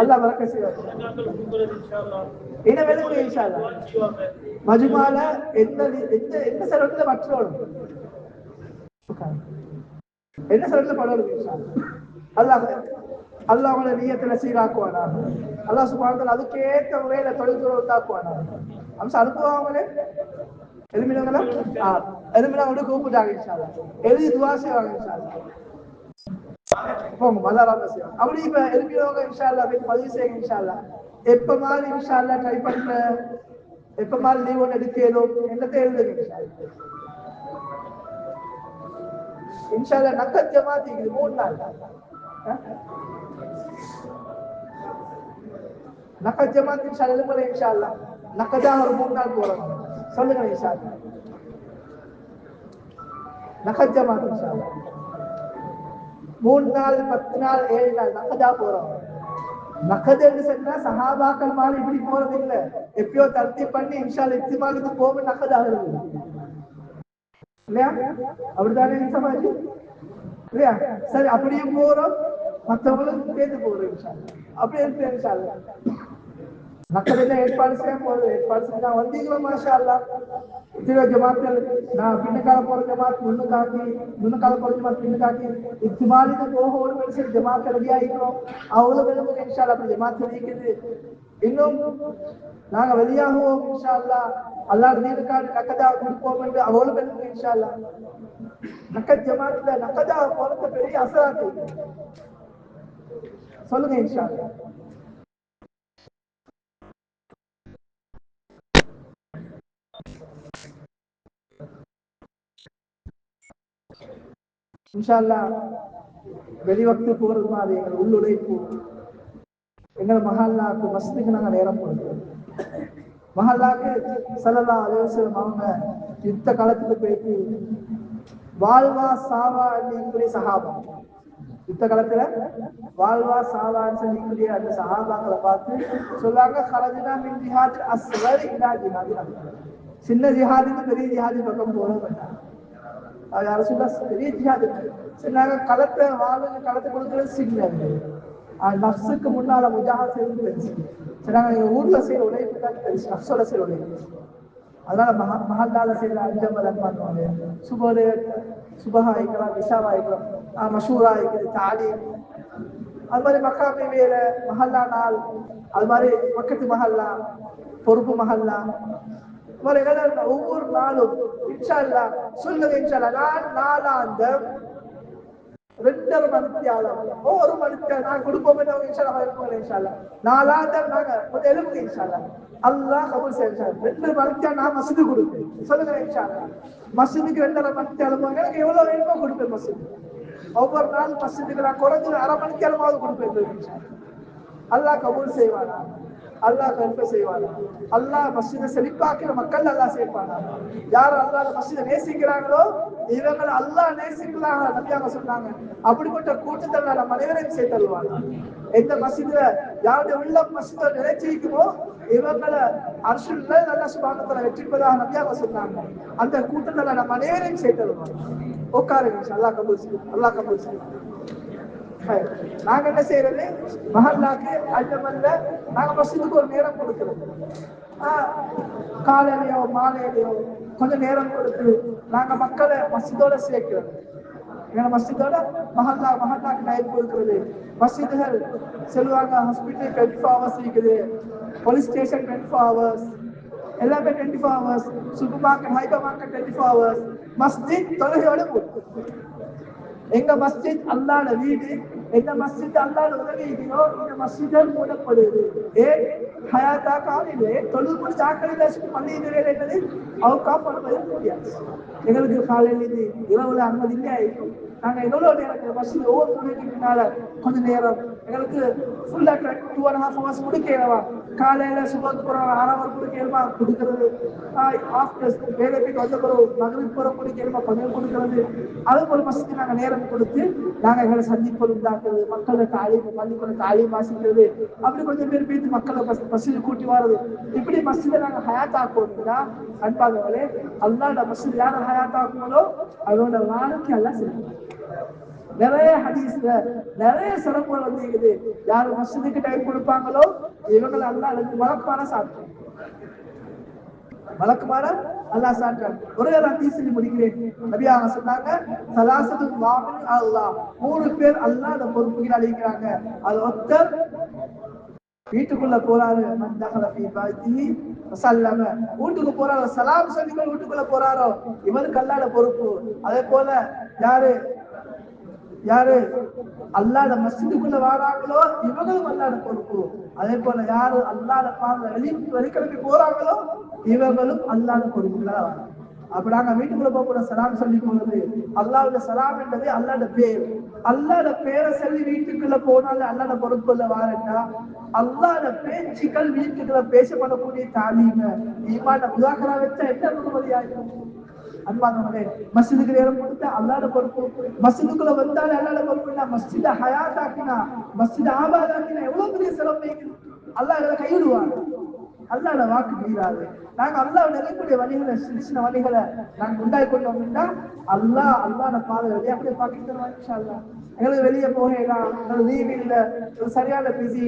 அல்லாஹ் பரக்கத் செய்வார். என்ன எழுதுங்க இன்ஷா அல்லாஹ். மஜ்மால எந்த எந்த எந்த சரத்துல மற்றோடும் என்ன சரத்துல படணும் இன்ஷா அல்லாஹ். அல்லாஹ் அவங்கள நியத்துல சீராக்குவானா. அல்லாஹ் சுப்ஹானஹு வ தஆலா அதுக்கு ஏற்ற முறையில தொழில்துறை உண்டாக்குவானா. அம்சம் அனுப்புவாங்களே எலுமினங்களா எலுமினா வந்து கூப்பிட்டாங்க இன்ஷா அல்லாஹ். எழுதி துஆ செய்வாங்க இன்ஷா அல்லாஹ். போங்க மல்லாராம செய்வாங்க. அப்படி இப்ப எலுமினவங்க இன்ஷா அல்லாஹ் போய் பதிவு செய்யுங்க இன்ஷா அல்லாஹ். எப்ப மாதிரி இன்ஷா அல்லாஹ் ட்ரை பண்ற, எப்ப மாதிரி லீவ் ஒன்று எடுக்கலும் என்னத்தை எழுதுங்க இன்ஷா அல்லாஹ். இன்ஷா அல்லாஹ் நக்கத் ஜமாத் இது 3 நாள். நக்கத் ஜமாத் இன்ஷா அல்லாஹ் எழுதுங்க இன்ஷா அல்லாஹ். நக்கதா ஒரு 3 நாள் போறோம். சொல்லுங்க இன்ஷா அல்லாஹ். நக்கத் ஜமாத் இன்ஷா அல்லாஹ் 3 நாள், 10 நாள், 7 நாள் நக்கதா போறோம். நக்கது என்று சொன்னா சஹாபாக்கள் மாதிரி இப்படி போறது இல்ல. எப்பயோ தர்த்தி பண்ணி இன்ஷா அல்லாஹ் இத்திமாலுக்கு போக நக்கதாக இருக்கு இல்லையா? அப்படித்தானே சமாஜி இல்லையா? சரி அப்படியும் போறோம், மற்றவங்களும் சேர்ந்து போறோம் இன்ஷா அல்லாஹ். அப்படி இருக்கு இன்ஷா அல்லாஹ். மக்கள் ஏற்பாடு செய்ய போறது, ஏற்பாடு செஞ்சா வந்தீங்களோ மாஷா அல்லாஹ். இத்தனை ஜமாத்கள் நான் பின்னுக்கால போற ஜமாத் முன்னுக்காக்கி, முன்னுக்கால போற ஜமாத் பின்னுக்காக்கி இத்திமாலுக்கு போக ஒரு மனுஷன் ஜமாத் ரெடி ஆகிக்கிறோம். அவ்வளவு இன்ஷா அல்லாஹ். அப்படி ஜமாத் இருக்குது. இன்னும் நாங்க வெளியாகுவோம் இன்ஷா அல்லாஹ். அல்லாஹ் தீனுக்காக நக்கதா கொடுப்போம் என்று அவ்வளவு இன்ஷா அல்லாஹ். நக்கத் ஜமாத்ல நக்கதா போறது பெரிய அசராத்து. சொல்லுங்க இன்ஷா அல்லாஹ். இன்ஷா அல்லாஹ் வெளிவக்து போறது மாதிரி எங்கள் உள்ளுழைப்பு எங்கள் மஹல்லாக்கு மஸ்திக்கு நாங்கள் நேரம் கொடுக்கிறோம். மஹல்லாக்கு ஸல்லல்லாஹு அலைஹி வஸல்லம் அவங்க யுத்த காலத்துக்கு போயிட்டு வாழ்வா சாவா சொல்லி சஹாபா யுத்த காலத்துல வாழ்வா சாவான்னு சொல்லி அந்த சஹாபாக்களை பார்த்து சொல்லாங்க, ஹரஜ்னா மின் ஜிஹாதில் அஸ்கர் இலா ஜிஹாதில் அக்பர். சின்ன ஜிஹாதுக்கு பெரிய ஜிஹாதி பக்கம் போறோம். பெரிய ஜிஹாது சொன்னாங்க, களத்தை வாழ்வு களத்தை கொடுக்கிறது சின்னது, நஃப்ஸுக்கு முன்னால முஜாஹத் செய்வது பெருசு. சொன்னாங்க எங்க ஊர்ல செய்யற உழைப்பு தான் பெருசு, நஃப்ஸோட செய்யற உழைப்பு. அதனால மஹல்லால செய்யற அஞ்சம்பலம் பண்ணுவாங்க, சுபோடு சுபஹா ஆயிக்கலாம், விஷாவா ஆயிக்கலாம், மஷூரா ஆயிக்குது, தாலீம், அது மாதிரி மக்காமி வேலை, மஹல்லா நாள், அது மாதிரி பக்கத்து மஹல்லா, பொறுப்பு மஹல்லா, ஒவ்வொரு நாளும் இன்ஷா அல்லாஹ் சொல்லுங்க இன்ஷா அல்லாஹ் நான் நாளாந்தம் 2.5 மணித்தியாலம் ஒரு மணித்தியாலம் நான் கொடுப்போம் இன்ஷா அல்லாஹ் இருப்போம் இன்ஷா அல்லாஹ் நாளாந்தம் நாங்க கொஞ்சம் எழுப்புங்க இன்ஷா அல்லாஹ் அல்லாஹ் கபூல் செய்வார் 2 மணித்தியாலம் நான் மஸ்ஜிது கொடுப்பேன் சொல்லுங்க இன்ஷா அல்லாஹ் மஸ்ஜிதுக்கு 2.5 மணித்தியாலம் எனக்கு எவ்வளவு வேணுமோ கொடுப்பேன் மஸ்ஜிது ஒவ்வொரு நாள் மஸ்ஜிதுக்கு நான் குறைஞ்சது 1/2 மணித்தியாலமாவது கொடுப்பேன் இன்ஷா அல்லாஹ் அல்லாஹ் கபூல் செய்வானா அல்லாஹ் கருப்பை செய்வானா அல்லாஹ் மஸ்ஜிதை செழிப்பாக்கிற மக்கள் அல்லாஹ் சேர்ப்பானா யார் அல்லாஹ் மஸ்ஜிதை நேசிக்கிறாங்களோ இவங்களை அல்லாஹ் நேசிக்கிறாங்க நபியாக சொன்னாங்க அப்படிப்பட்ட கூட்டத்தில் நம்ம அனைவரையும் சேர்த்தருவாங்க எந்த மஸ்ஜிதுல யாருடைய உள்ள மஸ்ஜிதை நினைச்சிருக்குமோ இவங்களை அர்ஷுல்ல அல்லாஹ் சுப்ஹானஹு வெற்றிப்பதாக நபியாக சொன்னாங்க அந்த கூட்டத்தில் நம்ம அனைவரையும் சேர்த்தருவாங்க உட்காருங்க அல்லாஹ் கபூல் செய்யும் அல்லாஹ் கபூல் செய்யும் நாங்க என்ன செய்யறது மஹல்லாக்கு அஞ்சமல்ல நாங்க மஸ்ஜிதுக்கு ஒரு நேரம் கொடுக்கிறோம் காலையிலயோ மாலையிலயோ கொஞ்சம் நேரம் கொடுத்து நாங்க மக்களை மஸ்ஜிதோட சேர்க்கிறோம் எங்க மஸ்ஜிதோட மஹல்லாக்கு டைம் கொடுக்கிறது மஸ்ஜிதுகள் சொல்லுவாங்க ஹாஸ்பிட்டல் 24 hours இருக்குது போலீஸ் ஸ்டேஷன் 24 hours எல்லாமே 24 hours super market hyper market 24 hours மஸ்ஜித் தொழுகையோட எங்க மஸ்ஜித் அல்லாஹ்வுடைய வீடு எங்க மஸ்ஜித் அல்லாஹ்வுடைய உதவியோ இந்த மஸ்ஜித் மூடப்படுது ஏன் ஹயாத்தா காலையிலே தொழுது சாக்கடையில பள்ளியில் என்னது அவங்க பண்ணுவது முடியாது எங்களுக்கு காலையில இரவுல அனுமதி இல்லையா இருக்கும் நாங்க எவ்வளவு நேரம் மஸ்ஜித் ஒவ்வொரு முன்னால கொஞ்ச நேரம் எங்களுக்கு ஃபுல்லா 2.5 hours கொடுக்கலாம் காலையில சுபத்துக்கு போற 1/2 hour கொடுக்கலுமா கொடுக்கிறது ஆஃப்டர் வேலை போயிட்டு வந்த பிறகு மகரிப் போற கொடுக்கலுமா கொஞ்சம் கொடுக்கிறது அது போல மஸ்ஜித் நாங்க நேரம் கொடுத்து நாங்க எங்களை சந்திப்பது உண்டாக்குறது மக்களை பள்ளிக்கூட தாலீம் வாசிக்கிறது அப்படி கொஞ்சம் பேர் பேசி மக்களை மஸ்ஜித் கூட்டி வர்றது இப்படி மஸ்ஜிதை நாங்க ஹயாத் ஆக்குவோம்னா அன்பாகவர்களே அல்லாஹ்வுடைய மஸ்ஜித் யாரை ஹயாத் ஆக்குங்களோ அதோட வாழ்க்கை எல்லாம் சரி நிறைய ஹதீஸ்ல நிறைய சிறப்புகள் வந்து யாரு மஸ்ஜிதுக்கு டைம் கொடுப்பாங்களோ இவங்களை அல்லாஹ் மலக்குமார சாப்பிட்டு மலக்குமார அல்லாஹ் சாப்பிட்டார் ஒரே ஹதீஸ் சொல்லி முடிக்கிறேன் நபியாக சொன்னாங்க சலாசத்து வாமின் அல்லாஹ் 3 பேர் அல்லாஹ்வுடைய பொறுப்புகள் அளிக்கிறாங்க அது ஒருத்தர் வீட்டுக்குள்ள போறாரு வீட்டுக்கு போறாரோ சலாம் சொல்லி வீட்டுக்குள்ள போறாரோ இவருக்கு அல்லாஹ்வுடைய பொறுப்பு அதே போல யாரு அல்லாஹ்வுடைய மஸ்ஜிதுக்குள்ள வராங்களோ இவங்களும் அல்லாஹ்வுடைய பொறுப்பு அதே போல யாரு அல்லாஹ்வுடைய பாதையில வெளிக்கிளம்பி போறாங்களோ இவங்களும் அல்லாஹ்வுடைய பொறுப்புகளா வராங்க அப்ப நாங்க வீட்டுக்குள்ள போக சலாம் சொல்லி போறது அல்லாஹ்வுடைய சலாம் என்றது அல்லாஹ்வுடைய பேர் அல்லாஹ்வுடைய பேரை சொல்லி வீட்டுக்குள்ள போனால அல்லாஹ்வுடைய பொறுப்புல வாரண்டா அல்லாஹ்வுடைய பேச்சுக்கள் வீட்டுக்குள்ள பேசப்படக்கூடிய தாலீம ஈமான முதாக்கரா வச்சா என்ன முழுவதியாகும் அன்பானவர்களே மஸ்ஜிதுக்கு நேரம் கொடுத்தா அல்லாஹ்வுடைய பொறுப்பு மஸ்ஜிதுக்குள்ள வந்தாலே அல்லாஹ்வுடைய பொறுப்பு மஸ்ஜித ஹயாத் ஆக்கினா மஸ்ஜித ஆபாத் ஆக்கினா எவ்வளவு பெரிய சிறப்பு அல்லாஹ் எங்களை கைவிடுவாங்க அல்லாஹ்வுடைய வாக்கு மீறாது நாங்க அல்லாஹ் நிறைய வழிகளை சின்ன வழிகளை நாங்க உண்டாக்கி கொண்டோம்னா அல்லாஹ்வுடைய பாதை வழியா அப்படியே பாக்கி தருவாங்க இன்ஷா அல்லாஹ் எங்களுக்கு வெளியே போகலாம் லீவ் இல்ல சரியான பிஸி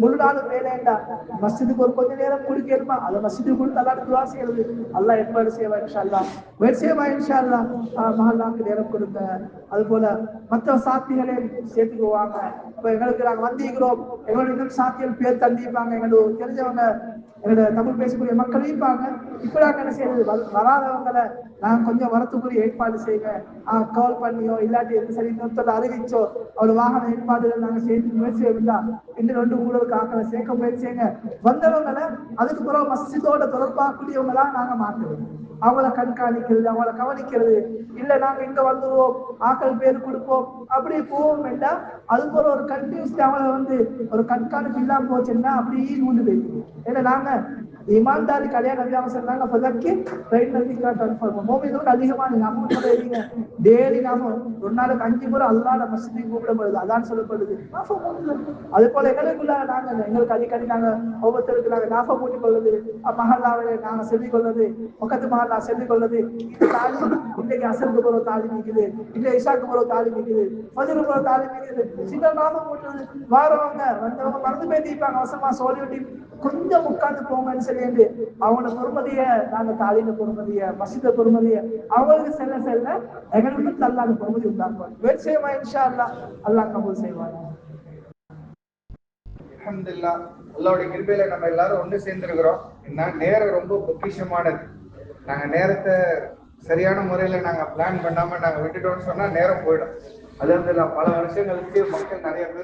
முழு நாளும் வேலைண்டா மஸ்ஜிதுக்கு ஒரு கொஞ்ச நேரம் குடிக்கணுமா அதை மஸ்ஜிதுக்கு கொடுத்து அல்லாஹ் துஆ செய்யறது அல்லாஹ் ஏற்பாடு செய்வா இன்ஷா அல்லாஹ் வெற்றியமா இன்ஷா அல்லாஹ் மஹல்லாக்கு நேரம் கொடுங்க அது போல மற்ற சாத்திகளை சேர்த்துக்குவாங்க இப்ப எங்களுக்கு நாங்க வந்திருக்கிறோம் எங்களோட இன்னும் சாத்தியல் பேர் தந்திப்பாங்க எங்களுக்கு தெரிஞ்சவங்க எங்களோட தமிழ் பேசக்கூடிய மக்கள் இருப்பாங்க இப்ப நாங்க என்ன செய்யறது வராதவங்களை நாங்க கொஞ்சம் வரத்துக்குரிய ஏற்பாடு செய்யுங்க கால் பண்ணியோ இல்லாட்டி சரி அறிவிச்சோ அவரோட வாகன ஏற்பாடுகள் நாங்க சேர்த்து முயற்சி இருந்தா இன்னும் 2 ஆக்களை சேர்க்க முயற்சிங்க வந்தவங்களை அதுக்கு பிறகு மஸ்ஜிதோட தொடர்பாகக்கூடியவங்களா நாங்க மாற்றுவோம் அவங்கள கண்காணிக்கிறது அவங்கள கவனிக்கிறது இல்ல நாங்க இங்க வந்துருவோம் ஆக்கள் பேர் கொடுப்போம் அப்படி போவோம் வேண்டாம் அது போல ஒரு கண்டினியூஸ் அவங்கள வந்து ஒரு கண்காணிப்பு இல்லாம போச்சுன்னா அப்படியே நூண்டு போயிடுது ஏன்னா நாங்க ईमानदारी कल्याण नबी சொன்னாங்க பதக்கி ரைட் நதிக்கா கன்ஃபார்ம் மோமினோட அதிகமா நீங்க அமௌண்ட் எழுதிங்க டெய்லி நாம ஒரு நாளைக்கு 5 முறை அல்லாஹ்வுடைய மஸ்ஜிதுக்கு கூப்பிடப்படுது அதான் சொல்லப்படுது அதே போல எங்களுக்குள்ள நாங்க எங்களுக்கு அடிக்கடி நாங்க ஒவ்வொருத்தருக்கு நாங்க நாஃபா கூட்டி கொள்வது மஹல்லாவை நாங்க செல்வி கொள்வது பக்கத்து மஹல்லா செல்வி கொள்வது தாலி இன்னைக்கு அசருக்கு போற தாலி நிக்குது இன்னைக்கு இஷாக்கு போற தாலி நிக்குது ஃபஜ்ருக்கு போற தாலி நிக்குது சின்ன நாஃபா கூட்டுறது வாரவங்க வந்தவங்க மறந்து போயிட்டாங்க அவசரமா சோலிவிட்டி கொஞ்சம் உட்கார்ந்து போங்கன்னு சொல்லி அவங்களோட பொறுமதிய நாங்க தாலின பொறுமதிய மஸ்ஜித பொறுமதிய அவங்களுக்கு செல்ல செல்ல எங்களுக்கு அல்லாஹ்வுடைய பொறுமதி உண்டாக்குவாங்க வெற்றியமா இன்ஷா அல்லாஹ் அல்லாஹ் கபூல் செய்வாங்க அல்ஹம்துலில்லாஹ் அல்லாஹ்வுடைய கிருபையில நம்ம எல்லாரும் ஒன்று சேர்ந்திருக்கிறோம். நேரம் ரொம்ப பொக்கிஷமானது. நாங்க நேரத்தை சரியான முறையில நாங்க பிளான் பண்ணாம நாங்க விட்டுட்டோம்னு சொன்னா நேரம் போயிடும். அல்ஹம்துலில்லாஹ் பல வருஷங்களுக்கு மக்கள் நிறைய பேர்